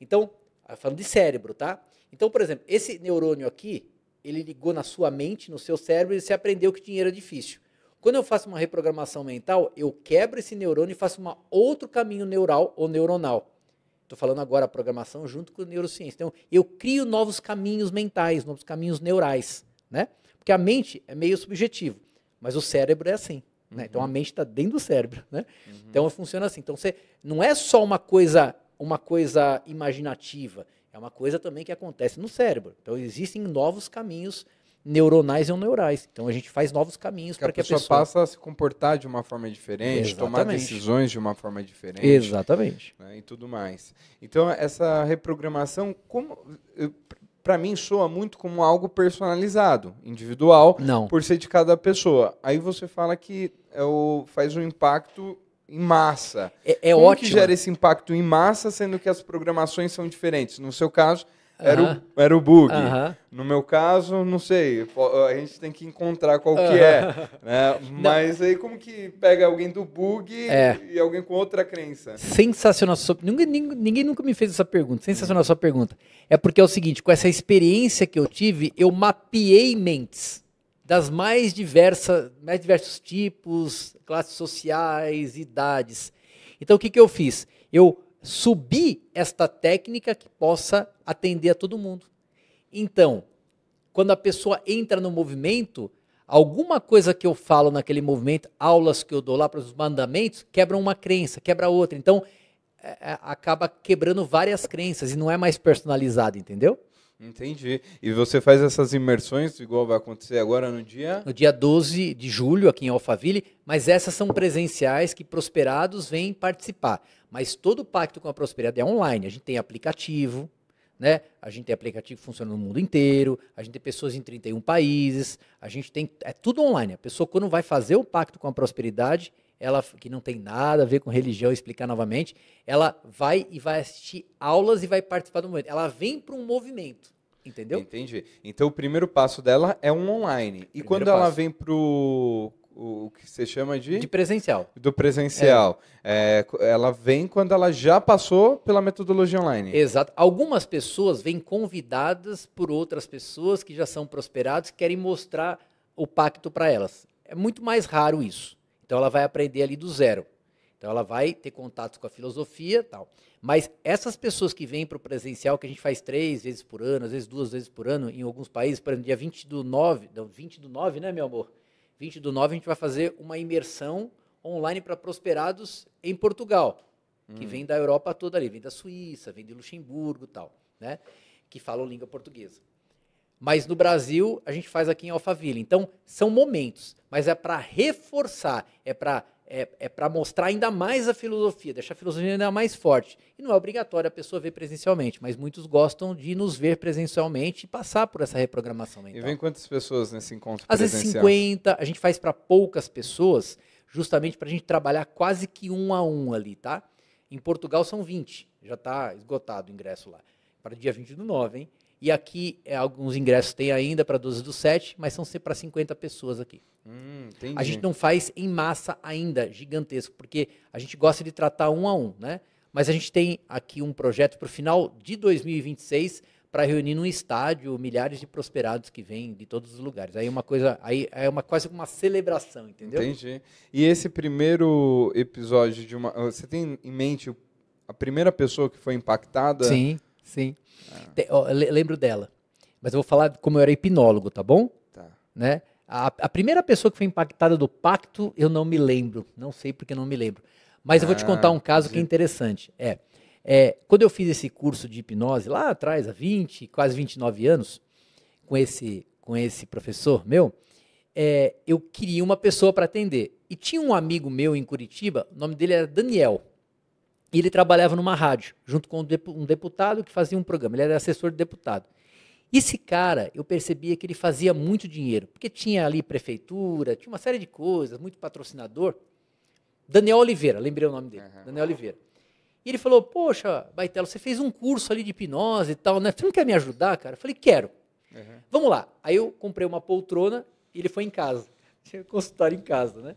Então, falando de cérebro, tá? Então, por exemplo, esse neurônio aqui, ele ligou na sua mente, no seu cérebro, e você aprendeu que dinheiro é difícil. Quando eu faço uma reprogramação mental, eu quebro esse neurônio e faço outro caminho neural ou neuronal. Estou falando agora a programação junto com a neurociência. Então, eu crio novos caminhos mentais, novos caminhos neurais, né? Porque a mente é meio subjetivo, mas o cérebro é assim. Né? Então, a mente está dentro do cérebro, né? Então, funciona assim. Então, não é só uma coisa imaginativa, é uma coisa também que acontece no cérebro. Então, existem novos caminhos neuronais e não neurais. Então, a gente faz novos caminhos para que a pessoa passa a se comportar de uma forma diferente, tomar decisões de uma forma diferente. Exatamente. Né, e tudo mais. Então, essa reprogramação, para mim, soa muito como algo personalizado, individual, por ser de cada pessoa. Aí você fala que faz um impacto em massa. É como ótimo. Que gera esse impacto em massa, sendo que as programações são diferentes? No seu caso, era o bug. No meu caso, não sei. A gente tem que encontrar qual que é. Né? Mas aí como que pega alguém do bug e alguém com outra crença? Sensacional. Ninguém nunca me fez essa pergunta. Sensacional a sua pergunta. É porque é o seguinte, com essa experiência que eu tive, eu mapeei mentes das mais diversos tipos, classes sociais, idades. Então, o que eu fiz? Eu subi esta técnica que possa atender a todo mundo. Então, quando a pessoa entra no movimento, alguma coisa que eu falo naquele movimento, aulas que eu dou lá para os mandamentos, quebram uma crença, quebra outra. Então, acaba quebrando várias crenças e não é mais personalizado, entendeu? Entendi. E você faz essas imersões, igual vai acontecer agora no dia? No dia 12 de julho, aqui em Alphaville, mas essas são presenciais que prosperados vêm participar. Mas todo o pacto com a prosperidade é online. A gente tem aplicativo, né? A gente tem aplicativo que funciona no mundo inteiro, a gente tem pessoas em 31 países, a gente tem... É tudo online. A pessoa, quando vai fazer o pacto com a prosperidade, ela, que não tem nada a ver com religião, explicar novamente, ela vai e vai assistir aulas e vai participar do movimento. Ela vem para um movimento, entendeu? Entendi. Então, o primeiro passo dela é um online. E quando ela vem para o que você chama de presencial. Do presencial. Ela vem quando ela já passou pela metodologia online. Exato. Algumas pessoas vêm convidadas por outras pessoas que já são prosperadas, que querem mostrar o pacto para elas. É muito mais raro isso. Então ela vai aprender ali do zero. Então ela vai ter contatos com a filosofia e tal. Mas essas pessoas que vêm para o presencial, que a gente faz 3 vezes por ano, às vezes 2 vezes por ano, em alguns países, por exemplo, dia 20/9, né, meu amor? 20/9 a gente vai fazer uma imersão online para prosperados em Portugal, que vem da Europa toda ali, vem da Suíça, vem de Luxemburgo e tal, né? Que falam língua portuguesa. Mas no Brasil, a gente faz aqui em Alphaville. Então, são momentos, mas é para reforçar, é para mostrar ainda mais a filosofia, deixar a filosofia ainda mais forte. E não é obrigatório a pessoa ver presencialmente, mas muitos gostam de nos ver presencialmente e passar por essa reprogramação mental. E vem quantas pessoas nesse encontro presencial? Às vezes 50, a gente faz para poucas pessoas, justamente para a gente trabalhar quase que 1 a 1 ali, tá? Em Portugal são 20, já está esgotado o ingresso lá, para dia 20/9, hein? E aqui, alguns ingressos tem ainda para 12/7, mas são para 50 pessoas aqui. A gente não faz em massa ainda, gigantesco, porque a gente gosta de tratar 1 a 1, né? Mas a gente tem aqui um projeto para o final de 2026 para reunir num estádio milhares de prosperados que vêm de todos os lugares. Aí quase uma celebração, entendeu? Entendi. E esse primeiro episódio você tem em mente a primeira pessoa que foi impactada? Sim. Lembro dela. Mas eu vou falar como eu era hipnólogo, tá bom? Tá. Né? A primeira pessoa que foi impactada do pacto, eu não me lembro. Não sei porque não me lembro. Mas eu vou te contar um caso que é interessante. Quando eu fiz esse curso de hipnose, lá atrás, há quase 29 anos, com esse professor meu, eu queria uma pessoa para atender. E tinha um amigo meu em Curitiba, o nome dele era Daniel. E ele trabalhava numa rádio, junto com um deputado que fazia um programa. Ele era assessor de deputado. Esse cara, eu percebia que ele fazia muito dinheiro, porque tinha ali prefeitura, tinha uma série de coisas, muito patrocinador. Daniel Oliveira, lembrei o nome dele, Daniel Oliveira. E ele falou, poxa, Baitelo, você fez um curso ali de hipnose e tal, né? Você não quer me ajudar, cara? Eu falei, quero. Vamos lá. Aí eu comprei uma poltrona e ele foi em casa. Tinha consultório em casa, né?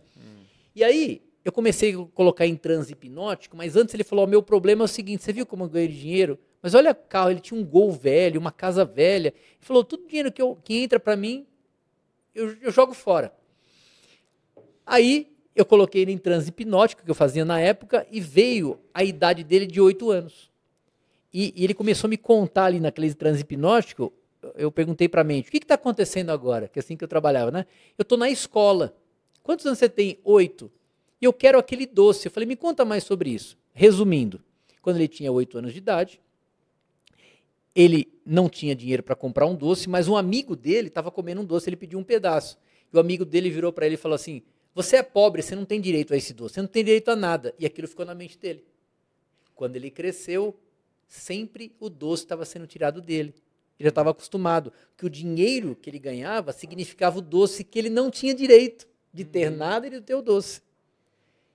E aí, eu comecei a colocar em transe hipnótico, mas antes ele falou, meu problema é o seguinte, você viu como eu ganhei dinheiro? Mas olha o carro, ele tinha um Gol velho, uma casa velha. Ele falou, todo dinheiro que entra para mim, eu jogo fora. Aí, eu coloquei ele em transe hipnótico, que eu fazia na época, e veio a idade dele de 8 anos. E ele começou a me contar ali naquele transe hipnótico, eu perguntei para a mente, o que está acontecendo agora? Que é assim que eu trabalhava, né? Eu estou na escola. Quantos anos você tem? 8. E eu quero aquele doce. Eu falei, me conta mais sobre isso. Resumindo, quando ele tinha 8 anos de idade, ele não tinha dinheiro para comprar um doce, mas um amigo dele estava comendo um doce, ele pediu um pedaço. E o amigo dele virou para ele e falou assim, você é pobre, você não tem direito a esse doce, você não tem direito a nada. E aquilo ficou na mente dele. Quando ele cresceu, sempre o doce estava sendo tirado dele. Ele já estava acostumado, que o dinheiro que ele ganhava significava o doce que ele não tinha direito de ter nada e de ter o doce.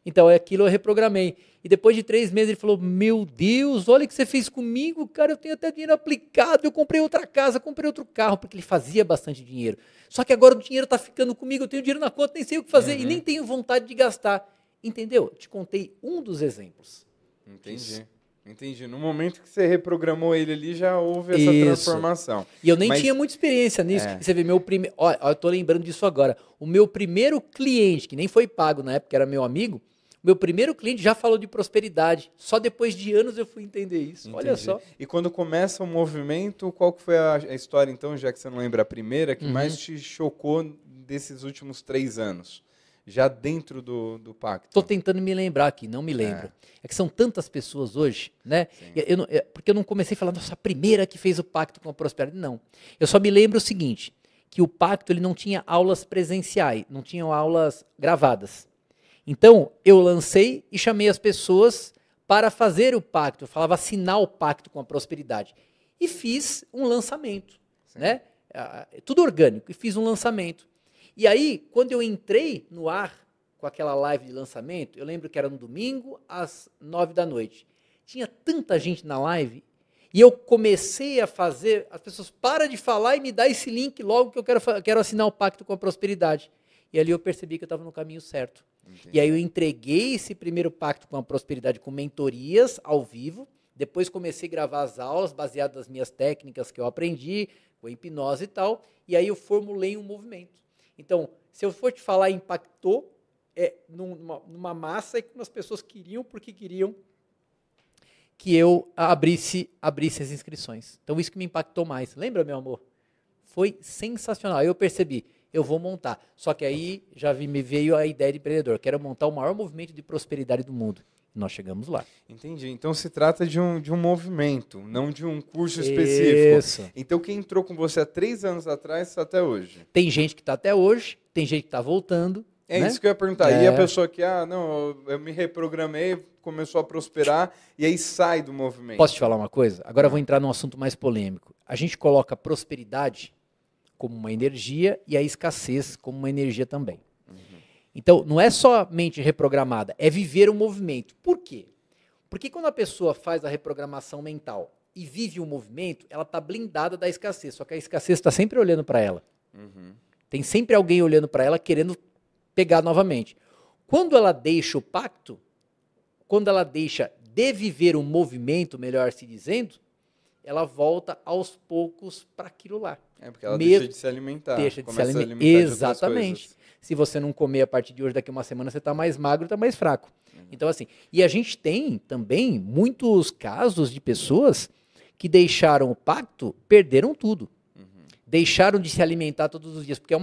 Então, aquilo eu reprogramei. E depois de 3 meses ele falou, meu Deus, olha o que você fez comigo, cara, eu tenho até dinheiro aplicado, eu comprei outra casa, comprei outro carro, porque ele fazia bastante dinheiro. Só que agora o dinheiro está ficando comigo, eu tenho dinheiro na conta, nem sei o que fazer e nem tenho vontade de gastar. Entendeu? Eu te contei um dos exemplos. Entendi. No momento que você reprogramou ele ali, já houve essa transformação. E eu nem tinha muita experiência nisso. Você vê, meu primeiro... Olha, eu tô lembrando disso agora. O meu primeiro cliente, que nem foi pago na época, era meu amigo, meu primeiro cliente já falou de prosperidade. Só depois de anos eu fui entender isso. Entendi. Olha só. E quando começa o movimento, qual que foi a história, então, já que você não lembra a primeira, que mais te chocou desses últimos 3 anos? Já dentro do pacto. Estou tentando me lembrar aqui, não me lembro. É que são tantas pessoas hoje, né? Porque eu não comecei a falar, nossa, a primeira que fez o pacto com a prosperidade. Não. Eu só me lembro o seguinte, que o pacto ele não tinha aulas presenciais, não tinha aulas gravadas. Então, eu lancei e chamei as pessoas para fazer o pacto. Eu falava assinar o pacto com a prosperidade. e fiz um lançamento, né? Tudo orgânico, e fiz um lançamento. E aí, quando eu entrei no ar com aquela live de lançamento, eu lembro que era no domingo, às 9 da noite. Tinha tanta gente na live, e eu comecei a fazer, as pessoas param de falar e me dá esse link logo que eu quero assinar o Pacto com a Prosperidade. E ali eu percebi que eu estava no caminho certo. Entendi. E aí eu entreguei esse primeiro Pacto com a Prosperidade com mentorias ao vivo, depois comecei a gravar as aulas baseadas nas minhas técnicas que eu aprendi, com hipnose e tal, e aí eu formulei um movimento. Então, se eu for te falar, impactou numa massa e que as pessoas queriam porque queriam que eu abrisse as inscrições. Então, isso que me impactou mais. Lembra, meu amor? Foi sensacional. Aí eu percebi, eu vou montar. Só que aí me veio a ideia de empreendedor. Quero montar o maior movimento de prosperidade do mundo. Nós chegamos lá. Entendi. Então se trata de um movimento, não de um curso específico. Isso. Então quem entrou com você há 3 anos atrás está até hoje. Tem gente que está até hoje, tem gente que está voltando. É, né? Isso que eu ia perguntar. E a pessoa que, eu me reprogramei, começou a prosperar e aí sai do movimento. Posso te falar uma coisa? Agora eu vou entrar num assunto mais polêmico. A gente coloca a prosperidade como uma energia e a escassez como uma energia também. Então, não é somente reprogramada, é viver o movimento. Por quê? Porque quando a pessoa faz a reprogramação mental e vive o movimento, ela está blindada da escassez, só que a escassez está sempre olhando para ela. Tem sempre alguém olhando para ela querendo pegar novamente. Quando ela deixa o pacto, quando ela deixa de viver o movimento, melhor se dizendo, ela volta aos poucos para aquilo lá. Porque ela deixa de se alimentar. Deixa de se alimentar. Exatamente. Se você não comer a partir de hoje, daqui a uma semana, você está mais magro, está mais fraco. Então, assim, e a gente tem também muitos casos de pessoas que deixaram o pacto, perderam tudo. Deixaram de se alimentar todos os dias, porque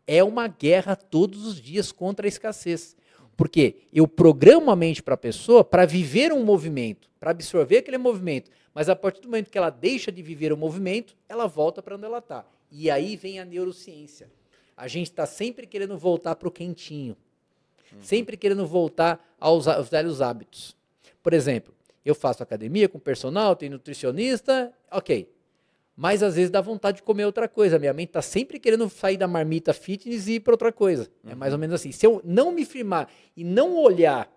é uma guerra todos os dias contra a escassez. Porque eu programo a mente para a pessoa para viver um movimento, para absorver aquele movimento. Mas a partir do momento que ela deixa de viver o movimento, ela volta para onde ela está. E aí vem a neurociência. A gente está sempre querendo voltar para o quentinho. Sempre querendo voltar aos velhos hábitos. Por exemplo, eu faço academia com personal, tenho nutricionista, ok. Mas às vezes dá vontade de comer outra coisa. Minha mente está sempre querendo sair da marmita fitness e ir para outra coisa. É mais ou menos assim. Se eu não me firmar e não olhar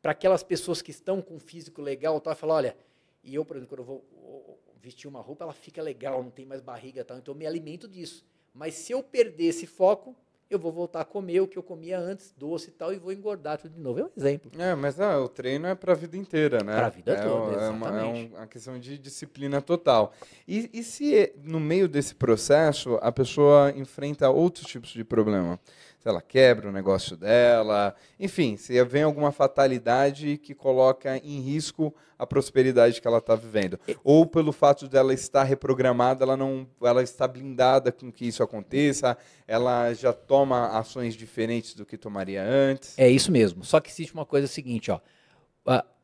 para aquelas pessoas que estão com um físico legal, tá, falar, olha, e eu, por exemplo, quando eu vou vestir uma roupa, ela fica legal, não tem mais barriga e tal, então eu me alimento disso. Mas se eu perder esse foco, eu vou voltar a comer o que eu comia antes, doce e tal, e vou engordar tudo de novo. É um exemplo. Mas o treino é para a vida inteira, né? Para a vida toda, exatamente. É uma questão de disciplina total. E se no meio desse processo a pessoa enfrenta outros tipos de problema? Se ela quebra o negócio dela, enfim, se vem alguma fatalidade que coloca em risco a prosperidade que ela está vivendo. Ou pelo fato dela estar reprogramada, ela está blindada com que isso aconteça, ela já toma ações diferentes do que tomaria antes. É isso mesmo. Só que existe uma coisa seguinte,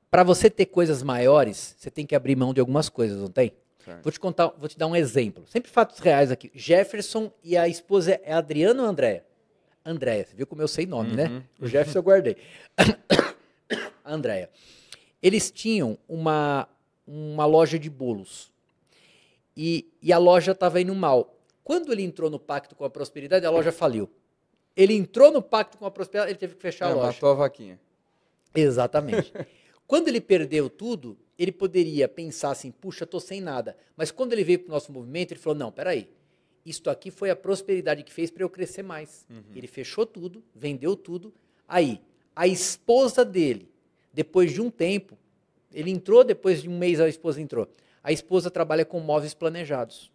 para você ter coisas maiores, você tem que abrir mão de algumas coisas, não tem? Certo. Vou te dar um exemplo. Sempre fatos reais aqui. Jefferson e a esposa é Adriano ou Andréia? Andréia, você viu como eu sei nome, né? O Jefferson eu guardei. A Andréia. Eles tinham uma loja de bolos. E a loja estava indo mal. Quando ele entrou no pacto com a prosperidade, a loja faliu. Ele entrou no pacto com a prosperidade, ele teve que fechar a loja. Matou a vaquinha. Exatamente. Quando ele perdeu tudo, ele poderia pensar assim, puxa, estou sem nada. Mas quando ele veio para o nosso movimento, ele falou, não, peraí. Isto aqui foi a prosperidade que fez para eu crescer mais. Ele fechou tudo, vendeu tudo. Aí, a esposa dele, depois de um tempo, ele entrou, depois de um mês a esposa entrou. A esposa trabalha com móveis planejados.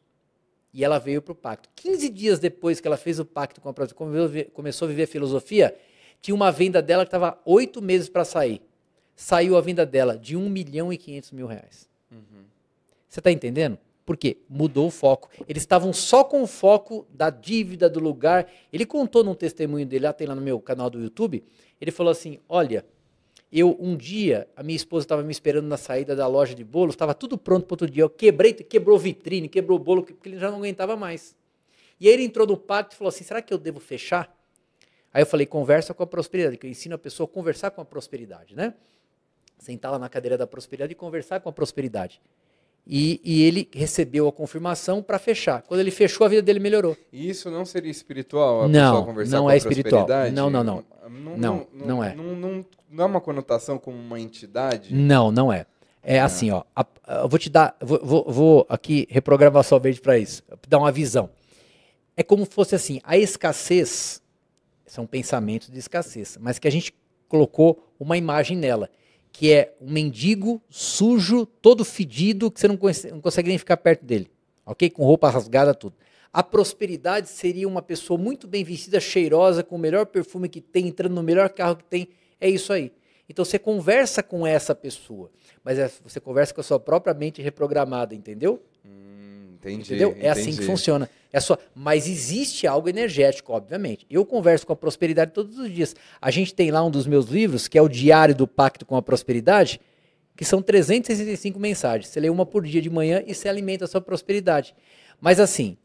E ela veio para o pacto. 15 dias depois que ela fez o pacto com a prosperidade, começou a viver a filosofia, tinha uma venda dela que estava 8 meses para sair. Saiu a venda dela de R$1.500.000. Você está entendendo? Por quê? Mudou o foco. Eles estavam só com o foco da dívida, do lugar. Ele contou num testemunho dele, tem lá no meu canal do YouTube, ele falou assim, olha, um dia, a minha esposa estava me esperando na saída da loja de bolos, estava tudo pronto para outro dia, quebrou vitrine, quebrou o bolo, porque ele já não aguentava mais. E aí ele entrou no pacto e falou assim, será que eu devo fechar? Aí eu falei, conversa com a prosperidade, que eu ensino a pessoa a conversar com a prosperidade, né? Sentar lá na cadeira da prosperidade e conversar com a prosperidade. E ele recebeu a confirmação para fechar. Quando ele fechou, a vida dele melhorou. E isso não seria espiritual? Não, não é espiritual. Não é. Não é uma conotação como uma entidade? Não é. É assim, ó. Eu vou te dar. Vou aqui reprogramar sua mente para isso. Dar uma visão. É como se fosse assim: a escassez são pensamentos de escassez, mas que a gente colocou uma imagem nela, que é um mendigo sujo, todo fedido, que você não consegue nem ficar perto dele, ok? Com roupa rasgada, tudo. A prosperidade seria uma pessoa muito bem vestida, cheirosa, com o melhor perfume que tem, entrando no melhor carro que tem. É isso aí. Então você conversa com essa pessoa, mas você conversa com a sua própria mente reprogramada, entendeu? Entendi. Entendeu? É assim que funciona. Mas existe algo energético, obviamente. Eu converso com a prosperidade todos os dias. A gente tem lá um dos meus livros, que é o Diário do Pacto com a Prosperidade, que são 365 mensagens. Você lê uma por dia de manhã e você alimenta a sua prosperidade. Mas assim,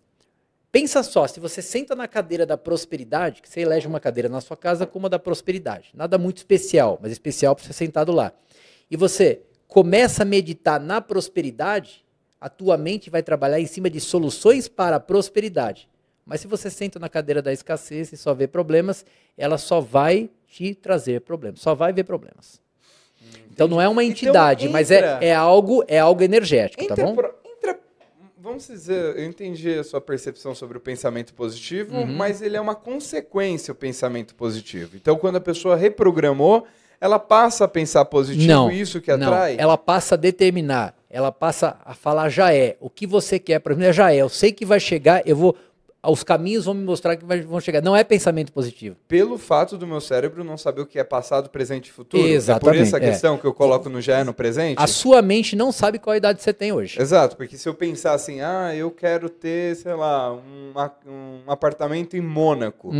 pensa só, se você senta na cadeira da prosperidade, que você elege uma cadeira na sua casa como a da prosperidade. Nada muito especial, mas especial para você sentado lá. E você começa a meditar na prosperidade, a tua mente vai trabalhar em cima de soluções para a prosperidade. Mas se você senta na cadeira da escassez e só vê problemas, ela só vai te trazer problemas, só vai ver problemas. Então não é uma entidade, então, mas é algo energético, tá bom? Vamos dizer, eu entendi a sua percepção sobre o pensamento positivo, mas ele é uma consequência, o pensamento positivo. Então quando a pessoa reprogramou, ela passa a pensar positivo, isso que atrai? Não, ela passa a determinar, ela passa a falar já é. O que você quer para mim já é. Eu sei que vai chegar, os caminhos vão me mostrar que vão chegar. Não é pensamento positivo. Pelo fato do meu cérebro não saber o que é passado, presente e futuro? Exatamente. É por essa questão que eu coloco no já é no presente? A sua mente não sabe qual idade você tem hoje. Exato, porque se eu pensar assim, eu quero ter, sei lá, um apartamento em Mônaco,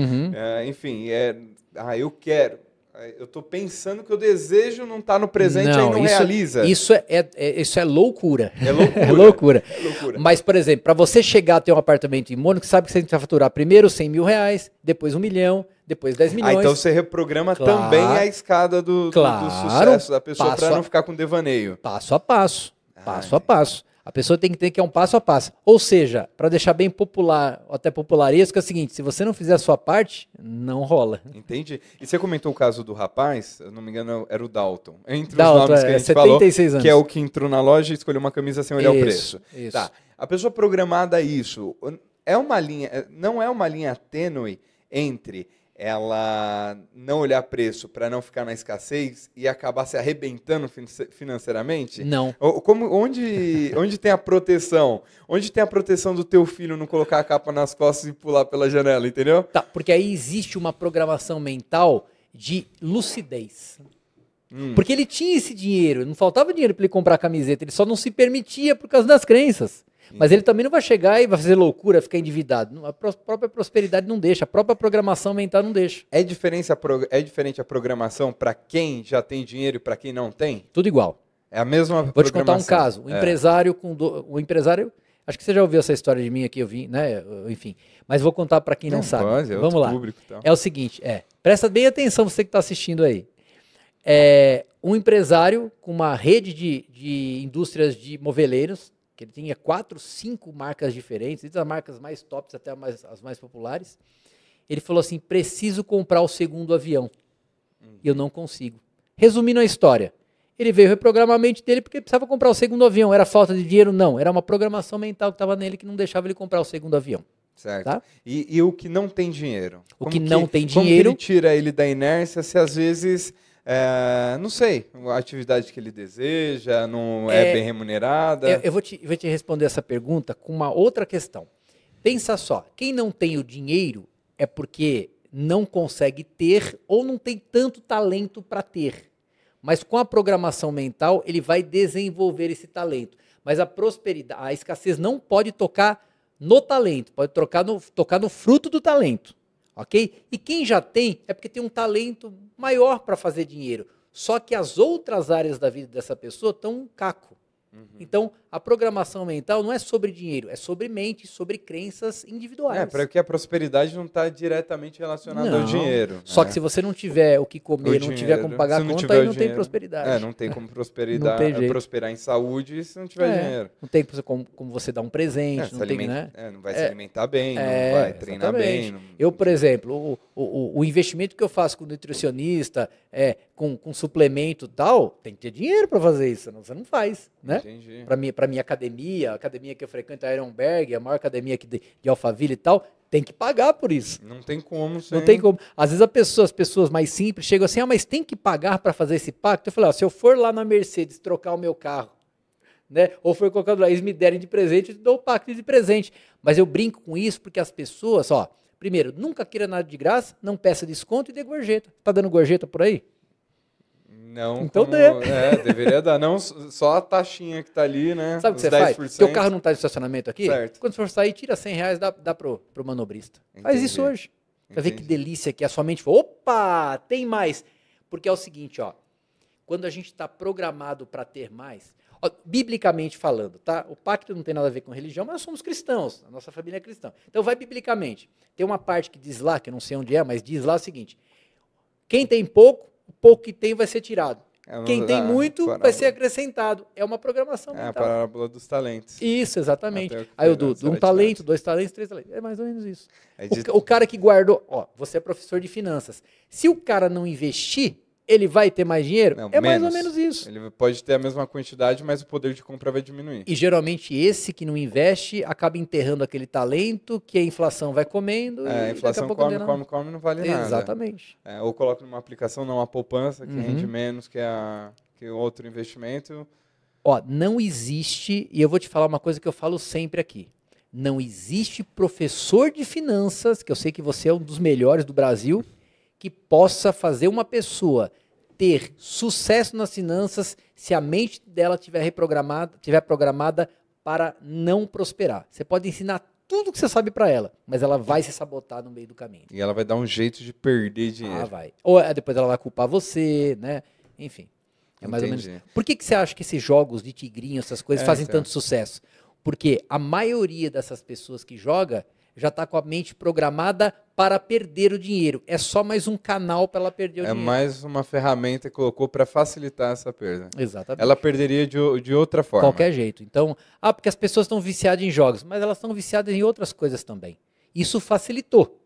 eu quero. Eu estou pensando que o desejo não está no presente e não realiza. Isso é loucura. É loucura. É loucura. É loucura. Mas, por exemplo, para você chegar a ter um apartamento em Mônaco, sabe que você tem que faturar primeiro 100 mil reais, depois 1 milhão, depois 10 milhões. Então você reprograma também a escada do sucesso da pessoa para não ficar com devaneio. Passo a passo. Passo a passo. A pessoa tem que ter que é um passo a passo. Ou seja, para deixar bem popular, até popularesco, é o seguinte, se você não fizer a sua parte, não rola. Entendi. E você comentou o caso do rapaz, se eu não me engano, era o Dalton. Entre Dalton, os nomes que a gente 76 falou, anos. Que é o que entrou na loja e escolheu uma camisa sem olhar o preço. Isso. Tá. A pessoa programada a isso, não é uma linha tênue entre ela não olhar preço para não ficar na escassez e acabar se arrebentando financeiramente? Não. Onde tem a proteção? Onde tem a proteção do teu filho não colocar a capa nas costas e pular pela janela, entendeu? Tá, porque aí existe uma programação mental de lucidez. Porque ele tinha esse dinheiro, não faltava dinheiro para ele comprar a camiseta, ele só não se permitia por causa das crenças. Mas ele também não vai chegar e vai fazer loucura, ficar endividado. A própria prosperidade não deixa, a própria programação mental não deixa. É diferente a programação para quem já tem dinheiro e para quem não tem? Tudo igual. É a mesma programação. Vou te contar um caso. O empresário, acho que você já ouviu essa história de mim aqui, eu vi, né? Enfim. Mas vou contar para quem não sabe. Vamos lá. Público, então. É o seguinte, presta bem atenção você que está assistindo aí. Um empresário com uma rede de indústrias de moveleiros, que ele tinha 4, 5 marcas diferentes, entre as marcas mais tops até as mais populares. Ele falou assim, preciso comprar o segundo avião. E eu não consigo. Resumindo a história, ele veio reprogramar a mente dele porque ele precisava comprar o segundo avião. Era falta de dinheiro? Não. Era uma programação mental que estava nele que não deixava ele comprar o segundo avião. Certo. Tá? E o que não tem dinheiro? Como que ele tira ele da inércia se às vezes... não sei, a atividade que ele deseja não é bem remunerada? Eu vou te responder essa pergunta com uma outra questão. Pensa só, quem não tem o dinheiro é porque não consegue ter ou não tem tanto talento para ter. Mas com a programação mental, ele vai desenvolver esse talento. Mas a prosperidade, a escassez não pode tocar no talento, pode tocar no fruto do talento. Ok? E quem já tem é porque tem um talento maior para fazer dinheiro. Só que as outras áreas da vida dessa pessoa estão um caco. Então, a programação mental não é sobre dinheiro, é sobre mente, sobre crenças individuais. Porque a prosperidade não está diretamente relacionada ao dinheiro. Só que se você não tiver o que comer, não tiver como pagar a conta, aí não tem prosperidade. Não tem como prosperar em saúde se não tiver dinheiro. Não tem como você dar um presente. Não vai se alimentar bem, não vai treinar bem. Eu, por exemplo, o investimento que eu faço com nutricionista, com suplemento e tal, tem que ter dinheiro para fazer isso, senão você não faz. Né? Entendi. Para minha academia, a academia que eu frequento é a Ironberg, a maior academia aqui de Alphaville e tal, tem que pagar por isso. Não tem como. Não tem como. Às vezes as pessoas mais simples chegam assim, mas tem que pagar para fazer esse pacto? Eu falei, se eu for lá na Mercedes trocar o meu carro, né, ou for qualquer lugar, eles me derem de presente, eu te dou o pacto de presente. Mas eu brinco com isso porque as pessoas, primeiro, nunca queira nada de graça, não peça desconto e dê gorjeta. Tá dando gorjeta por aí? Não, então deveria dar. Não só a taxinha que tá ali, né? Sabe o que você 10%. Faz? Teu carro não tá de estacionamento aqui? Certo. Quando você for sair, tira R$100, dá pro manobrista. Entendi. Faz isso hoje. Pra ver que delícia que a sua mente fala, opa, tem mais. Porque é o seguinte, quando a gente está programado para ter mais, biblicamente falando, tá? O pacto não tem nada a ver com religião, mas nós somos cristãos, a nossa família é cristã. Então vai biblicamente. Tem uma parte que diz lá, que eu não sei onde é, mas diz lá o seguinte, quem tem pouco, o pouco que tem vai ser tirado. Quem tem muito vai ser acrescentado. É uma programação mental. É a parábola dos talentos. Isso, exatamente. Aí eu dou um talento, 2 talentos, 3 talentos. É mais ou menos isso. O cara que guardou... você é professor de finanças. Se o cara não investir, ele vai ter mais dinheiro? Não, mais ou menos isso. Ele pode ter a mesma quantidade, mas o poder de compra vai diminuir. E geralmente esse que não investe acaba enterrando aquele talento que a inflação vai comendo. A inflação come, não vale nada. Exatamente. Ou coloca numa aplicação, não a poupança, que rende menos que o outro investimento. Não existe, e eu vou te falar uma coisa que eu falo sempre aqui. Não existe professor de finanças, que eu sei que você é um dos melhores do Brasil, que possa fazer uma pessoa ter sucesso nas finanças se a mente dela estiver programada para não prosperar. Você pode ensinar tudo que você sabe para ela, mas ela vai se sabotar no meio do caminho. E ela vai dar um jeito de perder dinheiro. Vai. Ou depois ela vai culpar você, né? Enfim, mais ou menos. Por que você acha que esses jogos de tigrinho, essas coisas, fazem tanto sucesso? Porque a maioria dessas pessoas que joga já está com a mente programada para perder o dinheiro. É só mais um canal para ela perder o dinheiro. É mais uma ferramenta que colocou para facilitar essa perda. Exatamente. Ela perderia de outra forma. Qualquer jeito. Então, porque as pessoas estão viciadas em jogos, mas elas estão viciadas em outras coisas também. Isso facilitou.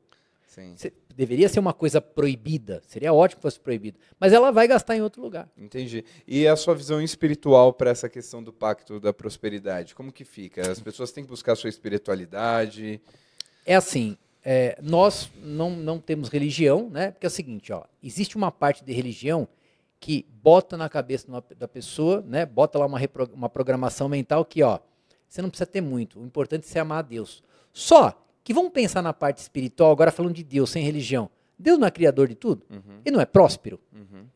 Sim. Deveria ser uma coisa proibida. Seria ótimo que fosse proibido. Mas ela vai gastar em outro lugar. Entendi. E a sua visão espiritual para essa questão do pacto da prosperidade? Como que fica? As pessoas têm que buscar a sua espiritualidade? É assim, nós não temos religião, né? Porque é o seguinte, existe uma parte de religião que bota na cabeça da pessoa, né? Bota lá uma programação mental que, você não precisa ter muito. O importante é você amar a Deus. Só que vamos pensar na parte espiritual, agora falando de Deus, sem religião. Deus não é criador de tudo? Ele não é próspero?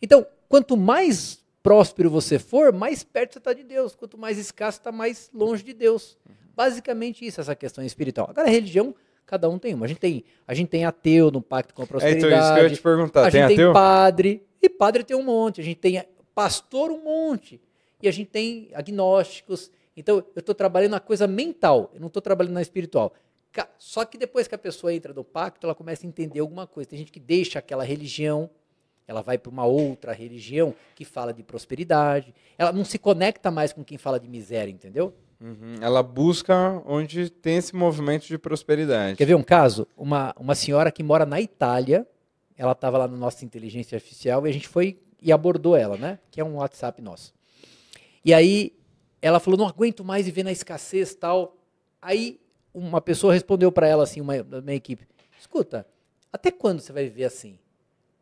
Então, quanto mais próspero você for, mais perto você está de Deus. Quanto mais escasso, está mais longe de Deus. Basicamente isso, essa questão espiritual. Agora, a religião, cada um tem uma. A gente tem ateu no Pacto com a Prosperidade. Então, isso que eu ia te perguntar. A gente tem padre, e padre tem um monte. A gente tem pastor um monte. E a gente tem agnósticos. Então, eu estou trabalhando na coisa mental, eu não estou trabalhando na espiritual. Só que depois que a pessoa entra no pacto, ela começa a entender alguma coisa. Tem gente que deixa aquela religião, ela vai para uma outra religião que fala de prosperidade. Ela não se conecta mais com quem fala de miséria, entendeu? Ela busca onde tem esse movimento de prosperidade. Quer ver um caso? Uma senhora que mora na Itália, ela estava lá no nosso inteligência artificial e a gente foi e abordou ela, né? Que é um WhatsApp nosso. E aí ela falou, não aguento mais viver na escassez e tal. Aí uma pessoa respondeu para ela assim, da minha equipe, escuta, até quando você vai viver assim?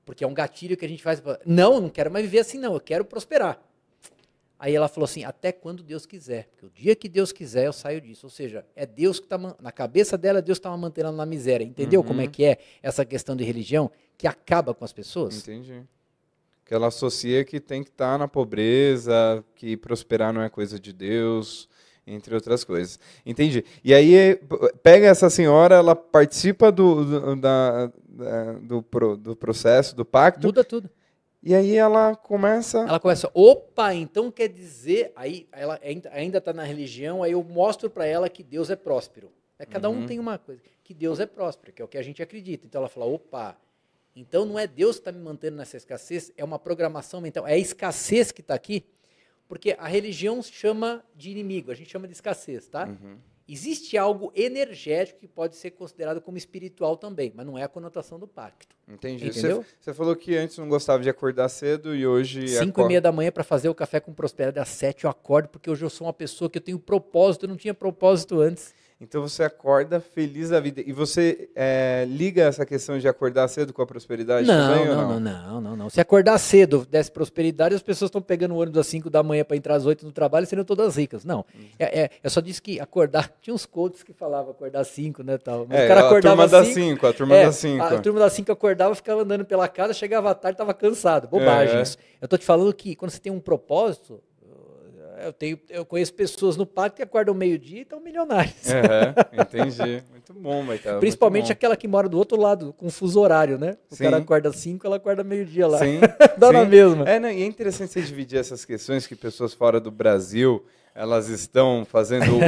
Porque é um gatilho que a gente faz. Não quero mais viver assim não, eu quero prosperar. Aí ela falou assim, até quando Deus quiser, porque o dia que Deus quiser eu saio disso. Ou seja, é Deus que está, na cabeça dela, Deus está mantendo ela na miséria. Entendeu como é que é essa questão de religião que acaba com as pessoas? Entendi. Que ela associa que tem que estar na pobreza, que prosperar não é coisa de Deus, entre outras coisas. Entendi. E aí, pega essa senhora, ela participa do processo, do pacto. Muda tudo. E aí ela começa... Ela começa, opa, então quer dizer... Aí ela ainda está na religião, aí eu mostro para ela que Deus é próspero. Cada um tem uma coisa, que Deus é próspero, que é o que a gente acredita. Então ela fala, opa, então não é Deus que está me mantendo nessa escassez, é uma programação mental, é a escassez que está aqui, porque a religião chama de inimigo, a gente chama de escassez, tá? Existe algo energético que pode ser considerado como espiritual também, mas não é a conotação do pacto. Entendi. Você falou que antes não gostava de acordar cedo e hoje... 5:30 da manhã para fazer o café com prosperidade, às 7 eu acordo, porque hoje eu sou uma pessoa que eu tenho propósito, eu não tinha propósito antes. Então você acorda feliz da vida. E você liga essa questão de acordar cedo com a prosperidade também ou não? Não. Se acordar cedo desse prosperidade, as pessoas estão pegando o ônibus às 5 da manhã para entrar às 8 no trabalho e seriam todas ricas. Não. Eu só disse que acordar... Tinha uns coaches que falavam acordar às 5, né? Tal. Mas o cara acordava a turma das 5. A turma das 5 acordava, ficava andando pela casa, chegava à tarde e estava cansado. Bobagem isso. Eu tô te falando que quando você tem um propósito... Eu conheço pessoas no pacto que acordam meio-dia e estão milionários. Entendi. Muito bom, Maitá. Principalmente aquela que mora do outro lado, com fuso horário, né? O cara acorda às 5, ela acorda meio-dia lá. Sim. Dá na mesma. E é interessante você dividir essas questões que pessoas fora do Brasil... elas estão fazendo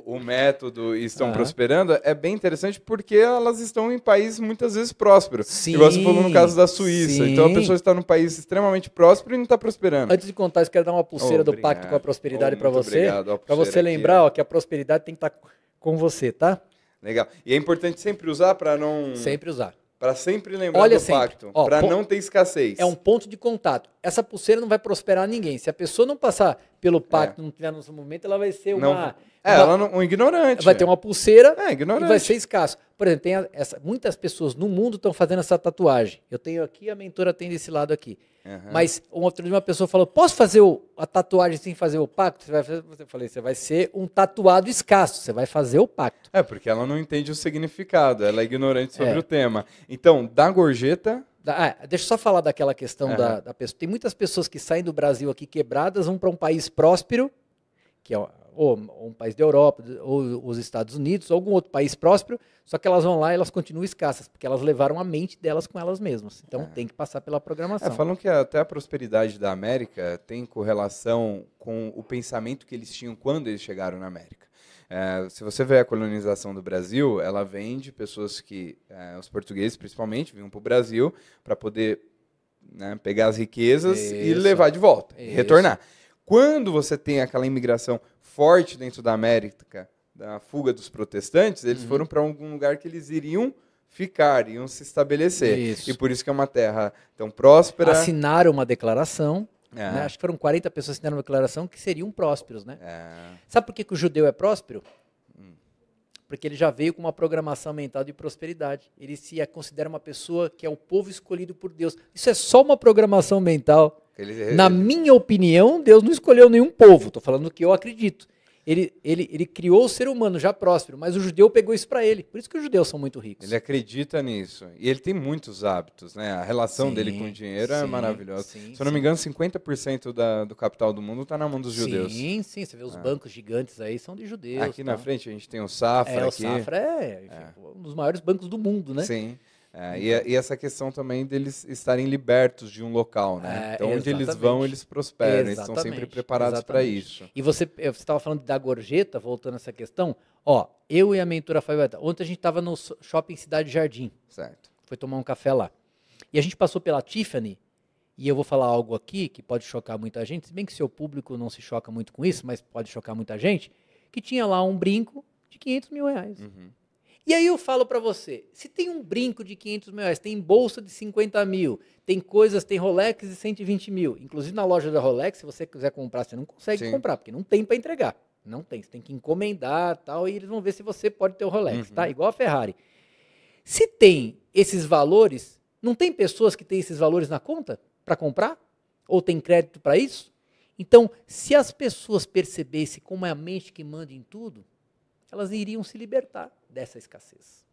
o método e estão prosperando, é bem interessante porque elas estão em países muitas vezes prósperos. Sim, igual você falou no caso da Suíça. Sim. Então a pessoa está num país extremamente próspero e não está prosperando. Antes de contar isso, quero dar uma pulseira do Pacto com a Prosperidade para você. Para você lembrar que a prosperidade tem que estar com você, tá? Legal. E é importante sempre usar para não... Sempre usar. Para sempre lembrar do pacto, para não ter escassez. É um ponto de contato. Essa pulseira não vai prosperar ninguém. Se a pessoa não passar pelo pacto, não tiver no seu momento, ela vai ser um ignorante. Vai ter uma pulseira ignorante. E vai ser escasso. Por exemplo, muitas pessoas no mundo estão fazendo essa tatuagem. Eu tenho aqui, a mentora tem desse lado aqui. Mas outro dia uma pessoa falou, posso fazer a tatuagem sem fazer o pacto? Eu falei, você vai ser um tatuado escasso, você vai fazer o pacto. Porque ela não entende o significado, ela é ignorante sobre o tema. Então, da gorjeta... deixa eu só falar daquela questão da pessoa. Tem muitas pessoas que saem do Brasil aqui quebradas, vão para um país próspero, que é ou um país da Europa, ou os Estados Unidos, ou algum outro país próspero, só que elas vão lá e elas continuam escassas, porque elas levaram a mente delas com elas mesmas. Então tem que passar pela programação. Falam que até a prosperidade da América tem correlação com o pensamento que eles tinham quando eles chegaram na América. Se você vê a colonização do Brasil, ela vem de pessoas que, os portugueses principalmente, vinham para o Brasil para poder pegar as riquezas e levar de volta, e retornar. Quando você tem aquela imigração forte dentro da América, da fuga dos protestantes, eles foram para algum lugar que eles iriam ficar, iam se estabelecer. E por isso que é uma terra tão próspera. Assinaram uma declaração. Né? Acho que foram 40 pessoas que assinaram uma declaração que seriam prósperos, né? Sabe por que o judeu é próspero? Porque ele já veio com uma programação mental de prosperidade. Ele se considera uma pessoa que é o povo escolhido por Deus. Isso é só uma programação mental. Na minha opinião, Deus não escolheu nenhum povo. Estou falando do que eu acredito. Ele criou o ser humano já próspero, mas o judeu pegou isso para ele. Por isso que os judeus são muito ricos. Ele acredita nisso. E ele tem muitos hábitos, né? A relação dele com o dinheiro é maravilhosa. Se eu não me engano, 50% do capital do mundo está na mão dos judeus. Sim. Você vê os bancos gigantes aí, são de judeus. Aqui na frente a gente tem o Safra. O Safra é um dos maiores bancos do mundo, né? Sim. E essa questão também deles estarem libertos de um local, né? Então, onde eles vão, eles prosperam. Eles estão sempre preparados para isso. E você estava falando da gorjeta, voltando a essa questão. Eu e a mentora Fabiola, ontem a gente estava no shopping Cidade Jardim. Certo. Foi tomar um café lá. E a gente passou pela Tiffany, e eu vou falar algo aqui que pode chocar muita gente, se bem que seu público não se choca muito com isso, mas pode chocar muita gente, que tinha lá um brinco de 500 mil reais. E aí eu falo para você, se tem um brinco de 500 mil reais, tem bolsa de 50 mil, tem Rolex de 120 mil, inclusive na loja da Rolex, se você quiser comprar, você não consegue comprar, porque não tem para entregar. Não tem, você tem que encomendar tal, e eles vão ver se você pode ter o Rolex, tá? Igual a Ferrari. Se tem esses valores, não tem pessoas que têm esses valores na conta para comprar? Ou tem crédito para isso? Então, se as pessoas percebessem como é a mente que manda em tudo, elas iriam se libertar dessa escassez.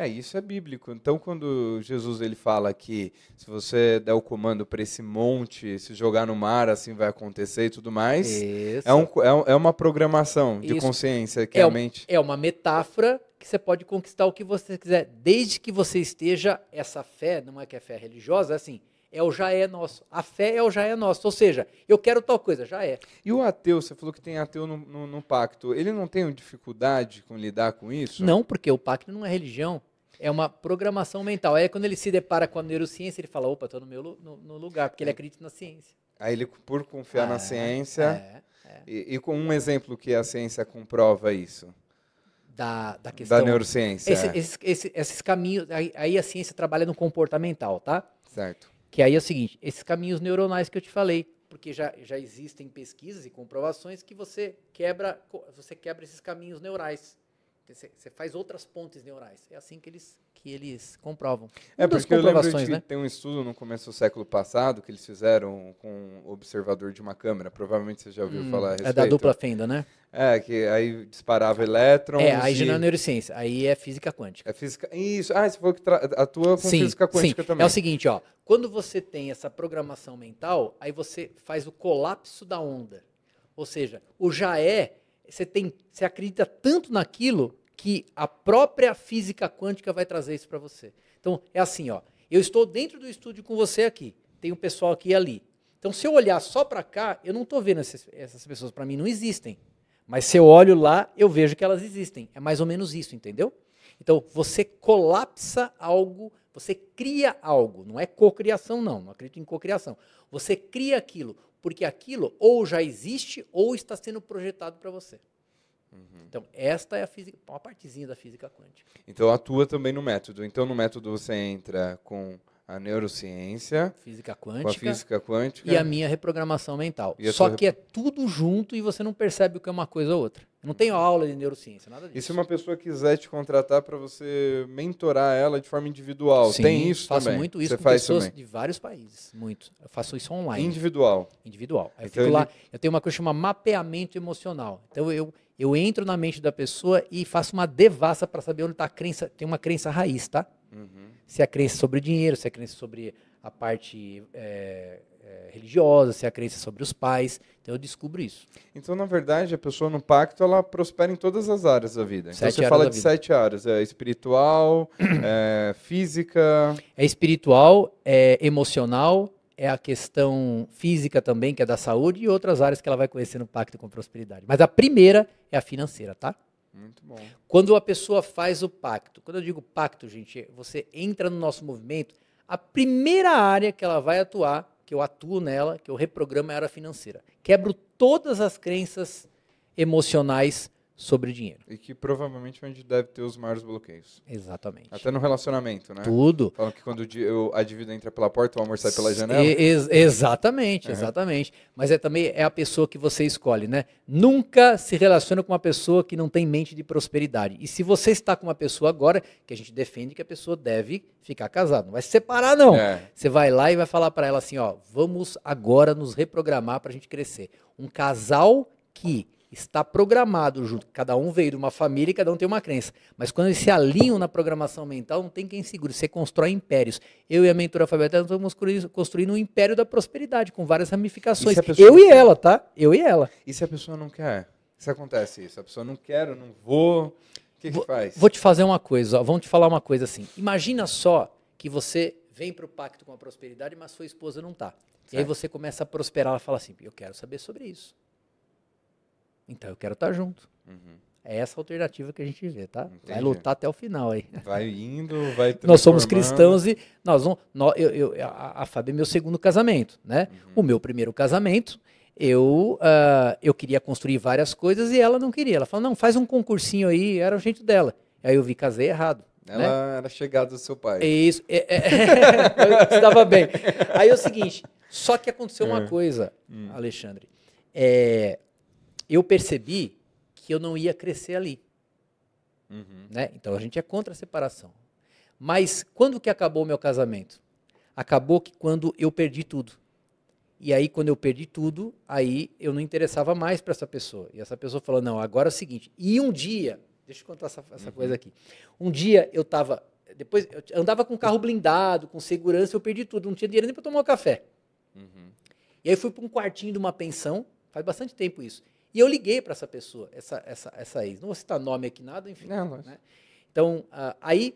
Isso é bíblico. Então, quando Jesus ele fala que se você der o comando para esse monte se jogar no mar, assim vai acontecer e tudo mais, é uma programação de consciência que a mente... É uma metáfora que você pode conquistar o que você quiser, desde que você esteja, essa fé, não é que é fé religiosa, é assim, É o já é nosso. A fé é o já é nosso. Ou seja, eu quero tal coisa, já é. E o ateu, você falou que tem ateu no pacto, ele não tem dificuldade com lidar com isso? Não, porque o pacto não é religião. É uma programação mental. Aí quando ele se depara com a neurociência, ele fala, opa, estou no meu no lugar, porque ele acredita na ciência. Aí ele, por confiar na ciência, E com um exemplo que a ciência comprova isso? Da questão... Da neurociência. Esses caminhos, aí a ciência trabalha no comportamental, tá? Certo. Que aí é o seguinte, esses caminhos neuronais que eu te falei, porque já existem pesquisas e comprovações que você quebra esses caminhos neurais. Você faz outras pontes neurais. É assim que eles comprovam. Porque eu lembro de ter um estudo no começo do século passado que eles fizeram com um observador de uma câmera. Provavelmente você já ouviu falar a respeito. É da dupla fenda, né? Que aí disparava elétrons. Aí já não é neurociência, aí é física quântica. É física. Isso. Você falou que atua com física quântica também. É o seguinte, quando você tem essa programação mental, aí você faz o colapso da onda. Ou seja, o já é, você acredita tanto naquilo que a própria física quântica vai trazer isso para você. Então, é assim, eu estou dentro do estúdio com você aqui, tem um pessoal aqui e ali. Então, se eu olhar só para cá, eu não estou vendo essas pessoas, para mim não existem. Mas se eu olho lá, eu vejo que elas existem. É mais ou menos isso, entendeu? Então, você colapsa algo, você cria algo. Não é cocriação, não acredito em cocriação. Você cria aquilo, porque aquilo ou já existe ou está sendo projetado para você. Então, esta é a física, uma partezinha da física quântica. Então, atua também no método. Então, no método você entra com a neurociência, física quântica, com a física quântica e a minha reprogramação mental. Só que é tudo junto e você não percebe o que é uma coisa ou outra. Eu não tenho aula de neurociência, nada disso. E se uma pessoa quiser te contratar para você mentorar ela de forma individual, sim, tem isso também? Faço muito isso você com faz pessoas também? de vários países. Muito. Eu faço isso online. Individual? Individual. Aí então eu tenho uma coisa chamada mapeamento emocional. Então eu entro na mente da pessoa e faço uma devassa para saber onde está a crença. Tem uma crença raiz, tá? Se é a crença sobre dinheiro, se é a crença sobre a parte religiosa, se é a crença sobre os pais. Então eu descubro isso. Então, na verdade, a pessoa no pacto, ela prospera em todas as áreas da vida. Então você fala de 7 áreas. É espiritual, física... É espiritual, é emocional, é a questão física também, que é da saúde, e outras áreas que ela vai conhecer no Pacto com Prosperidade. Mas a primeira é a financeira, tá? Muito bom. Quando a pessoa faz o pacto, quando eu digo pacto, gente, você entra no nosso movimento, a primeira área que ela vai atuar, que eu atuo nela, que eu reprogramo, é a área financeira. Quebro todas as crenças emocionais sobre dinheiro. E que provavelmente é onde deve ter os maiores bloqueios. Exatamente. Até no relacionamento, né? Tudo. Falam que quando a dívida entra pela porta, o amor sai pela janela. Exatamente, exatamente. Mas também é a pessoa que você escolhe, né? Nunca se relaciona com uma pessoa que não tem mente de prosperidade. E se você está com uma pessoa agora, que a gente defende que a pessoa deve ficar casada. Não vai se separar, não. Você vai lá e vai falar para ela assim, vamos agora nos reprogramar para a gente crescer. Um casal que está programado junto. Cada um veio de uma família e cada um tem uma crença. Mas quando eles se alinham na programação mental, não tem quem segure. Você constrói impérios. Eu e a mentora Fabiana estamos construindo um império da prosperidade, com várias ramificações. Eu e ela, tá? Eu e ela. E se a pessoa não quer? Se acontece isso? A pessoa não quer, eu não vou... O que faz? Vou te fazer uma coisa. Vamos te falar uma coisa assim. Imagina só que você vem para o pacto com a prosperidade, mas sua esposa não está. E aí você começa a prosperar. Ela fala assim, eu quero saber sobre isso. Então eu quero estar junto. É essa alternativa que a gente vê, tá? Entendi. Vai lutar até o final aí. Vai indo, vai transformando. Nós somos cristãos e a Fábio é meu segundo casamento, né? O meu primeiro casamento, eu queria construir várias coisas e ela não queria. Ela falou, não, faz um concursinho aí, era o jeito dela. Aí eu casei errado. Ela era chegada do seu pai. Isso, estava bem. Aí é o seguinte, só que aconteceu uma coisa, Alexandre. Eu percebi que eu não ia crescer ali. Né? Então a gente é contra a separação. Mas quando que acabou o meu casamento? Acabou que quando eu perdi tudo. E aí quando eu perdi tudo, aí eu não interessava mais para essa pessoa. E essa pessoa falou, não, agora é o seguinte. E um dia, deixa eu contar essa coisa aqui. Um dia eu estava, depois eu andava com carro blindado, com segurança, eu perdi tudo. Não tinha dinheiro nem para tomar um café. E aí fui para um quartinho de uma pensão, faz bastante tempo isso. E eu liguei para essa pessoa, essa ex. Não vou citar nome aqui, nada, enfim. Não, né? Então, aí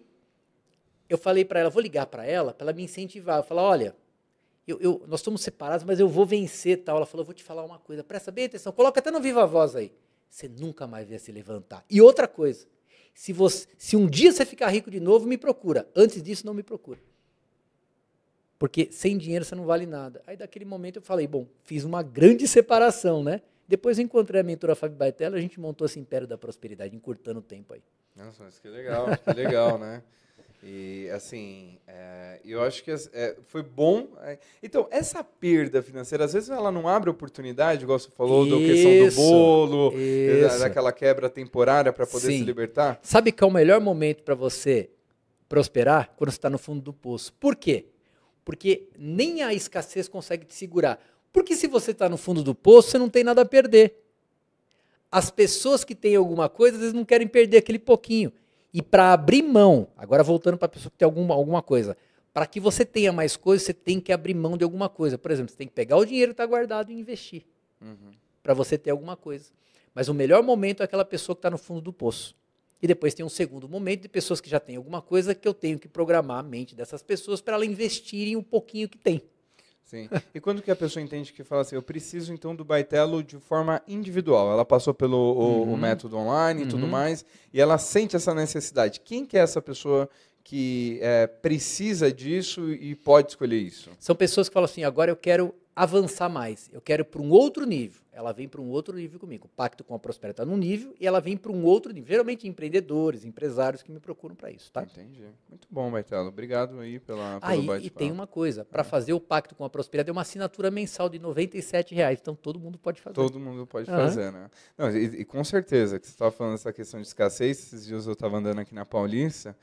eu falei para ela, vou ligar para ela me incentivar. Eu falei, olha, nós estamos separados, mas eu vou vencer, tal. Ela falou, eu vou te falar uma coisa, presta bem atenção, coloca até no Viva Voz aí. Você nunca mais vai se levantar. E outra coisa, se um dia você ficar rico de novo, me procura. Antes disso, não me procura. Porque sem dinheiro você não vale nada. Aí, daquele momento, eu falei, bom, fiz uma grande separação, né? Depois eu encontrei a mentora Fábio Baitello, a gente montou esse Império da Prosperidade, encurtando o tempo aí. Nossa, mas que legal, né? E, assim, eu acho que foi bom. Então, essa perda financeira, às vezes ela não abre oportunidade, igual você falou, da questão do bolo, daquela quebra temporária para poder se libertar? Sabe que é o melhor momento para você prosperar? Quando você está no fundo do poço. Por quê? Porque nem a escassez consegue te segurar. Porque se você está no fundo do poço, você não tem nada a perder. As pessoas que têm alguma coisa, às vezes não querem perder aquele pouquinho. E para abrir mão, agora voltando para a pessoa que tem alguma coisa, para que você tenha mais coisas, você tem que abrir mão de alguma coisa. Por exemplo, você tem que pegar o dinheiro que está guardado e investir. Para você ter alguma coisa. Mas o melhor momento é aquela pessoa que está no fundo do poço. E depois tem um segundo momento de pessoas que já têm alguma coisa que eu tenho que programar a mente dessas pessoas para elas investirem um pouquinho que tem. Sim. E quando que a pessoa entende que fala assim, eu preciso então do Baitello de forma individual? Ela passou pelo o método online e tudo mais, e ela sente essa necessidade. Quem que é essa pessoa que precisa disso e pode escolher isso? São pessoas que falam assim, agora eu quero avançar mais, eu quero ir para um outro nível. Ela vem para um outro nível comigo. O Pacto com a Prosperidade está num nível e ela vem para um outro nível. Geralmente empreendedores, empresários que me procuram para isso, tá? Entendi. Muito bom, Baitello. Obrigado aí pelo bate-papo. E tem uma coisa, para fazer o Pacto com a Prosperidade é uma assinatura mensal de R$ 97,00. Então todo mundo pode fazer. Todo mundo pode fazer, né? Não, e com certeza, que você estava falando dessa questão de escassez, esses dias eu estava andando aqui na Paulista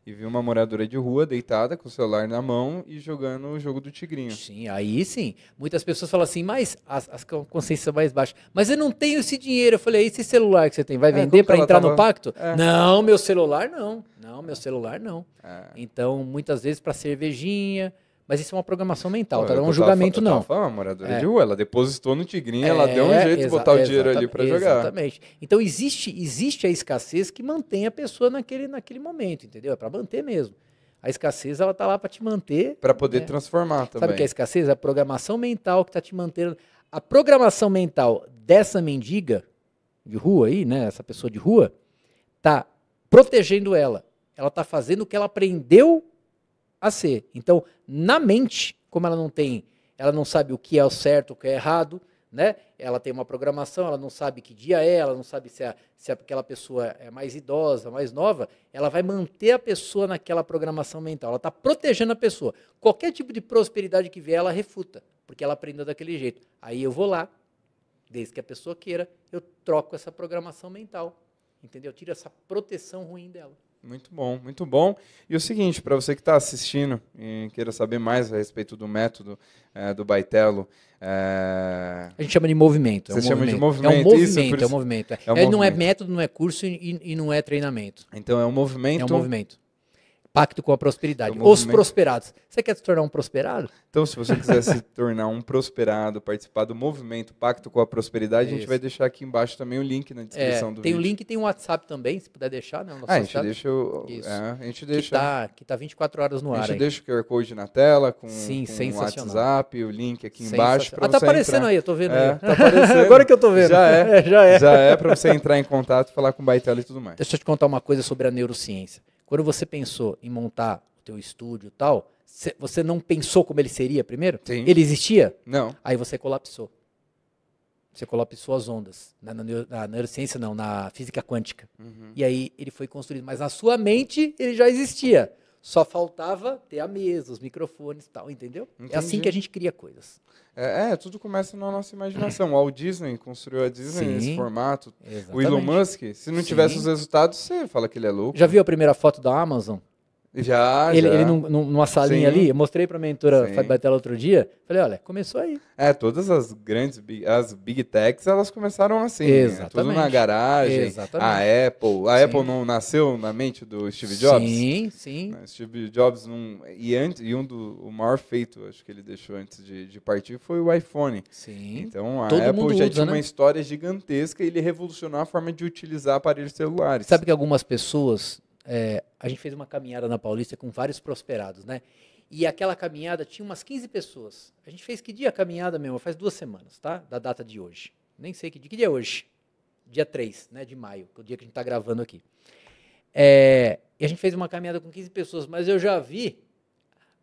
e vi uma moradora de rua deitada com o celular na mão e jogando o jogo do tigrinho. Sim, aí sim. Muitas pessoas falam assim, mas as consciências mais baixas. Mas eu não tenho esse dinheiro. Eu falei, esse celular que você tem, vai vender para entrar no pacto? Não, meu celular não. Não, meu celular não. Então, muitas vezes para cervejinha... Mas isso é uma programação mental, tá? Não é um julgamento, não. Uma moradora de rua, ela depositou no tigrinho, ela deu um jeito de botar o dinheiro ali para jogar. Exatamente. Então, existe a escassez que mantém a pessoa naquele momento, entendeu? É para manter mesmo. A escassez, ela tá lá para te manter... Para poder transformar também. Sabe o que é a escassez? É a programação mental que tá te mantendo... A programação mental dessa mendiga de rua aí, né? Essa pessoa de rua, tá protegendo ela. Ela tá fazendo o que ela aprendeu a ser. Então, na mente, como ela não sabe o que é o certo, o que é errado, né? Ela tem uma programação, ela não sabe que dia é, ela não sabe se aquela pessoa é mais idosa, mais nova, ela vai manter a pessoa naquela programação mental, ela está protegendo a pessoa. Qualquer tipo de prosperidade que vier, ela refuta, porque ela aprendeu daquele jeito. Aí eu vou lá, desde que a pessoa queira, eu troco essa programação mental, entendeu? Eu tiro essa proteção ruim dela. Muito bom, muito bom. E o seguinte, para você que está assistindo e queira saber mais a respeito do método do Baitello... A gente chama de movimento. Você chama de movimento. É um movimento, é um movimento. Não é método, não é curso e não é treinamento. Então é um movimento... É um movimento. Pacto com a Prosperidade. Os prosperados. Você quer se tornar um prosperado? Então, se você quiser se tornar um prosperado, participar do movimento Pacto com a Prosperidade, a gente vai deixar aqui embaixo também o link na descrição do vídeo. Tem o link e tem o WhatsApp também, se puder deixar. Né, a gente deixa a gente deixa... Que tá 24 horas no ar. A gente deixa o QR Code na tela, com o WhatsApp, o link aqui embaixo. Tá aparecendo aí, eu tô vendo aí. Tá aparecendo. Agora que eu tô vendo. Já é para você entrar em contato, falar com o Baitello e tudo mais. Deixa eu te contar uma coisa sobre a neurociência. Quando você pensou em montar o teu estúdio e tal, você não pensou como ele seria primeiro? Sim. Ele existia? Não. Aí você colapsou. Você colapsou as ondas. Na neurociência não, na física quântica. E aí ele foi construído. Mas na sua mente ele já existia. Só faltava ter a mesa, os microfones e tal, entendeu? Entendi. É assim que a gente cria coisas. Tudo começa na nossa imaginação. O Walt Disney construiu a Disney nesse formato. Exatamente. O Elon Musk, se não tivesse os resultados, você fala que ele é louco. Já viu a primeira foto da Amazon? Já. Ele numa salinha ali, eu mostrei para a mentora Fábio Baitello outro dia, falei, olha, começou aí. Todas as grandes, as Big Techs, elas começaram assim. Exatamente. Tudo na garagem. Exatamente. A Apple não nasceu na mente do Steve Jobs? Sim. Steve Jobs, o maior feito, acho que ele deixou antes de partir, foi o iPhone. Sim. Então a Apple já tinha uma história gigantesca e ele revolucionou a forma de utilizar aparelhos celulares. Sabe que algumas pessoas... a gente fez uma caminhada na Paulista com vários prosperados, né? E aquela caminhada tinha umas 15 pessoas. A gente fez que dia a caminhada mesmo? Faz 2 semanas, tá? Da data de hoje. Nem sei que dia é hoje. Dia 3, né, de maio, que é o dia que a gente está gravando aqui. E a gente fez uma caminhada com 15 pessoas, mas eu já vi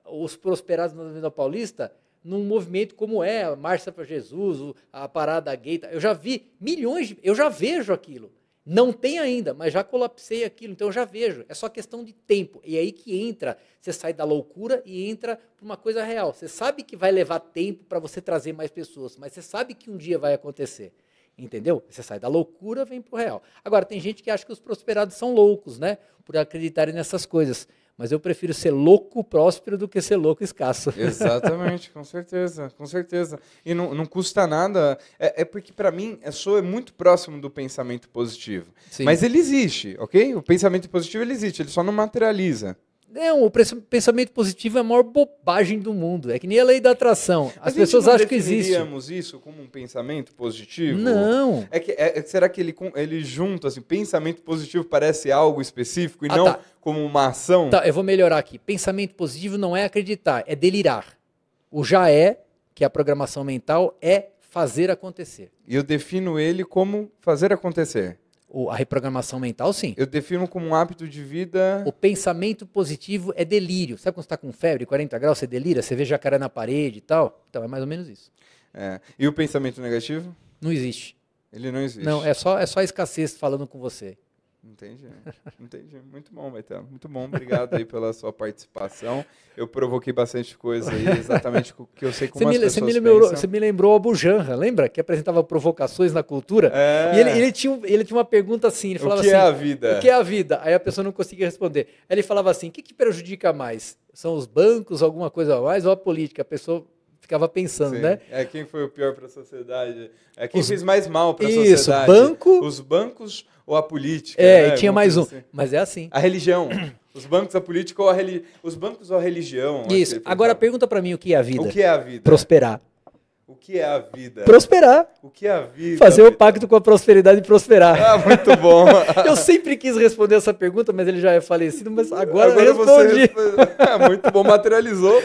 os Prosperados na Avenida Paulista num movimento como a Marcha para Jesus, a Parada Gay. Eu já vi milhões, eu já vejo aquilo. Não tem ainda, mas já colapsei aquilo, então eu já vejo. É só questão de tempo. E aí que entra, você sai da loucura e entra para uma coisa real. Você sabe que vai levar tempo para você trazer mais pessoas, mas você sabe que um dia vai acontecer. Entendeu? Você sai da loucura, vem para o real. Agora, tem gente que acha que os prosperados são loucos, né? Por acreditarem nessas coisas. Mas eu prefiro ser louco próspero do que ser louco escasso. Exatamente, com certeza, com certeza. E não custa nada, porque para mim é muito próximo do pensamento positivo. Sim. Mas ele existe, ok? O pensamento positivo ele existe, ele só não materializa. Não, o pensamento positivo é a maior bobagem do mundo. É que nem a lei da atração. As pessoas acham que existe. Definiriamos isso como um pensamento positivo? Não. Será que ele junta, assim, pensamento positivo parece algo específico e não como uma ação? Tá, eu vou melhorar aqui. Pensamento positivo não é acreditar, é delirar. O já é, que é a programação mental, é fazer acontecer. E eu defino ele como fazer acontecer. A reprogramação mental, sim. Eu defino como um hábito de vida... O pensamento positivo é delírio. Sabe quando você está com febre, 40 graus, você delira, você vê jacaré na parede e tal? Então, é mais ou menos isso. E o pensamento negativo? Não existe. Ele não existe. Não, é só a escassez falando com você. Entendi. Muito bom, Baitelo. Muito bom. Obrigado aí pela sua participação. Eu provoquei bastante coisa aí, exatamente o que eu sei como as pessoas pensam. Você me lembrou o Abu Janra, lembra? Que apresentava provocações na cultura. E ele tinha uma pergunta assim, ele falava assim... O que é a vida? O que é a vida? Aí a pessoa não conseguia responder. Aí ele falava assim, o que prejudica mais? São os bancos, alguma coisa a mais, ou a política? A pessoa... ficava pensando, sim, né? Quem foi o pior para a sociedade? Quem fez mais mal para a sociedade? Isso, banco... Os bancos ou a política? E tinha mais um. Assim. Mas é assim. A religião. Os bancos, a política ou a religião. Os bancos ou a religião. Isso. Agora pergunta para mim o que é a vida. O que é a vida? Prosperar. O que é a vida? Prosperar. O que é a vida? Fazer o pacto com a prosperidade e prosperar. Muito bom. Eu sempre quis responder essa pergunta, mas ele já é falecido, mas agora eu respondi. Muito bom, materializou.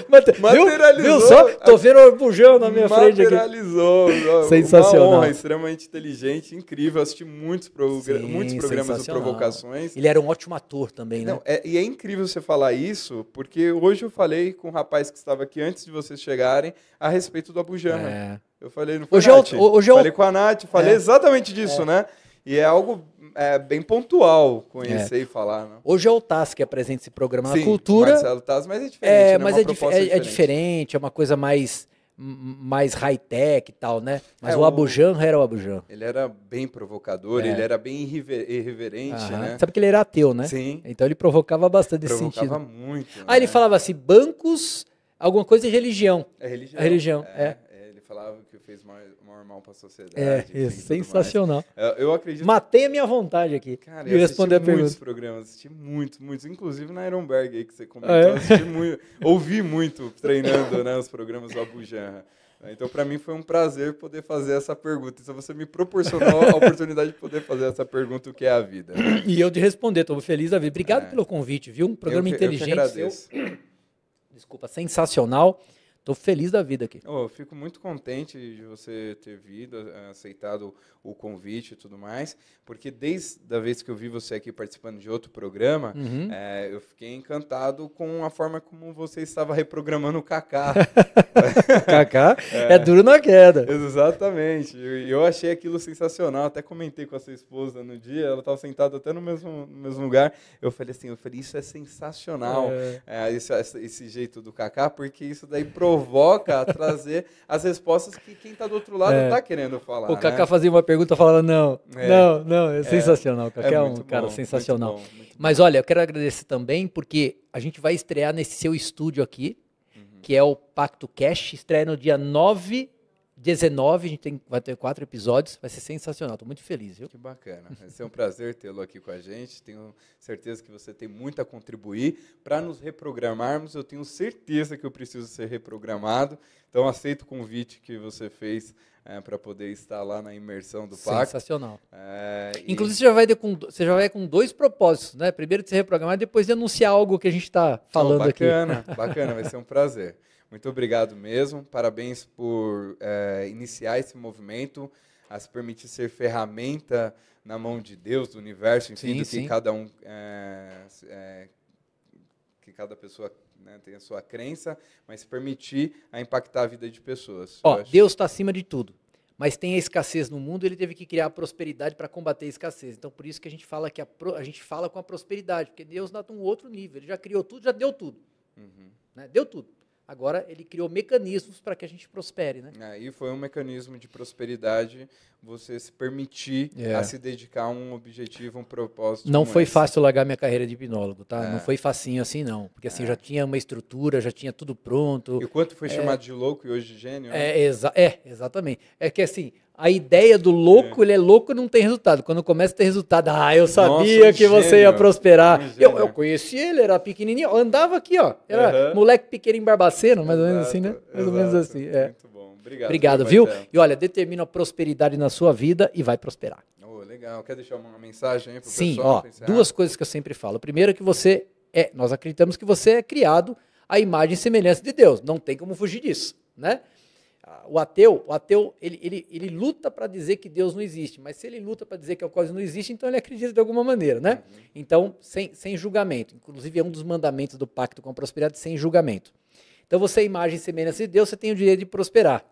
Viu só? Tô vendo o bujão na minha frente aqui. Materializou. Sensacional. Uma honra, extremamente inteligente, incrível. Assisti muitos programas de provocações. Ele era um ótimo ator também, né? E é incrível você falar isso, porque hoje eu falei com um rapaz que estava aqui antes de vocês chegarem a respeito do Abu Janra. Eu falei, não foi Nath? Falei com a Nath, falei exatamente disso, né? E é algo bem pontual conhecer e falar. Né? Hoje é o Taz que apresenta esse programa na cultura. Marcelo Taz, mas é diferente, né? Mas é diferente, é uma coisa mais high-tech e tal, né? Mas o Abu Janra era o Abu Janra. Ele era bem provocador, ele era bem irreverente, né? Sabe que ele era ateu, né? Sim. então ele provocava bastante nesse sentido. Provocava muito. Ele falava assim, bancos, alguma coisa de religião. A religião. Ele falava que fez maior mal para a sociedade. Sensacional. Eu acredito... Matei a minha vontade aqui de responder a pergunta. Assisti muitos, inclusive na Ironberg aí que você comentou. Assisti muito, ouvi muito treinando, né, os programas do Abu Janra. Então, para mim, foi um prazer poder fazer essa pergunta. Então, você me proporcionou a oportunidade de poder fazer essa pergunta, o que é a vida. E eu de responder, estou feliz da vida. Obrigado pelo convite, viu? Um programa inteligente. Eu que agradeço. Desculpa, sensacional. Estou feliz da vida aqui. Eu fico muito contente de você ter vindo, aceitado o convite e tudo mais, porque desde a vez que eu vi você aqui participando de outro programa, eu fiquei encantado com a forma como você estava reprogramando o Kaká. Kaká é duro na queda. Exatamente. Eu achei aquilo sensacional. Até comentei com a sua esposa no dia, ela estava sentada até no mesmo lugar. Eu falei, isso é sensacional, esse jeito do Kaká, porque isso daí provoca a trazer as respostas que quem está do outro lado está querendo falar. O Kaká fazia uma pergunta e falava, não, é sensacional. O Kaká é um cara sensacional. Muito bom. Mas olha, eu quero agradecer também, porque a gente vai estrear nesse seu estúdio aqui, que é o Pacto Cash, estreia no dia 9 19, a gente vai ter 4 episódios, vai ser sensacional, estou muito feliz, viu? Que bacana, vai ser um prazer tê-lo aqui com a gente, tenho certeza que você tem muito a contribuir. Para nos reprogramarmos, eu tenho certeza que eu preciso ser reprogramado, então aceito o convite que você fez para poder estar lá na imersão do Pacto. Sensacional. Inclusive, você já vai com 2 propósitos, né? Primeiro de se reprogramar e depois de anunciar algo que a gente está falando aqui. Bacana, vai ser um prazer. Muito obrigado mesmo, parabéns por iniciar esse movimento, a se permitir ser ferramenta na mão de Deus, do universo, enfim, que cada um, que cada pessoa, né, tem a sua crença, mas se permitir a impactar a vida de pessoas. Deus está acima de tudo, mas tem a escassez no mundo, ele teve que criar a prosperidade para combater a escassez. Então, por isso que a gente fala que a gente fala com a prosperidade, porque Deus está num outro nível, ele já criou tudo, já deu tudo. Né? Deu tudo. Agora, ele criou mecanismos para que a gente prospere, né? Aí foi um mecanismo de prosperidade, você se permitir a se dedicar a um objetivo, um propósito. Não foi fácil largar minha carreira de hipnólogo, tá? Não foi facinho assim, não. Porque assim, já tinha uma estrutura, já tinha tudo pronto. E o quanto foi chamado de louco e hoje de gênio? Exatamente. É que assim, a ideia do louco, ele é louco e não tem resultado. Quando começa a ter resultado, eu sabia que você ia prosperar. Eu conheci ele, era pequenininho, andava aqui, ó. Era moleque pequeno em Barbacena, mais ou menos assim, né? Mais ou menos assim. Muito bom. Obrigado, viu? E olha, determina a prosperidade na sua vida e vai prosperar. Legal. Quer deixar uma mensagem aí pro pessoal? Sim, 2 coisas que eu sempre falo. Primeiro, que nós acreditamos que você é criado à imagem e semelhança de Deus. Não tem como fugir disso, né? O ateu, ele luta para dizer que Deus não existe, mas se ele luta para dizer que a coisa não existe, então ele acredita de alguma maneira, né? Então, sem julgamento. Inclusive, é um dos mandamentos do Pacto com a Prosperidade, sem julgamento. Então, você é imagem e semelhança de Deus, você tem o direito de prosperar.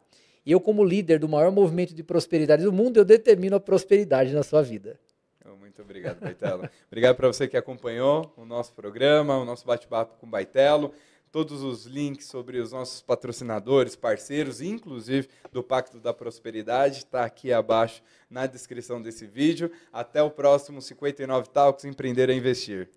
E eu, como líder do maior movimento de prosperidade do mundo, eu determino a prosperidade na sua vida. Muito obrigado, Baitello. Obrigado para você que acompanhou o nosso programa, o nosso bate-papo com o Baitello. Todos os links sobre os nossos patrocinadores, parceiros, inclusive do Pacto da Prosperidade, está aqui abaixo na descrição desse vídeo. Até o próximo 59 Talks, Empreender a Investir.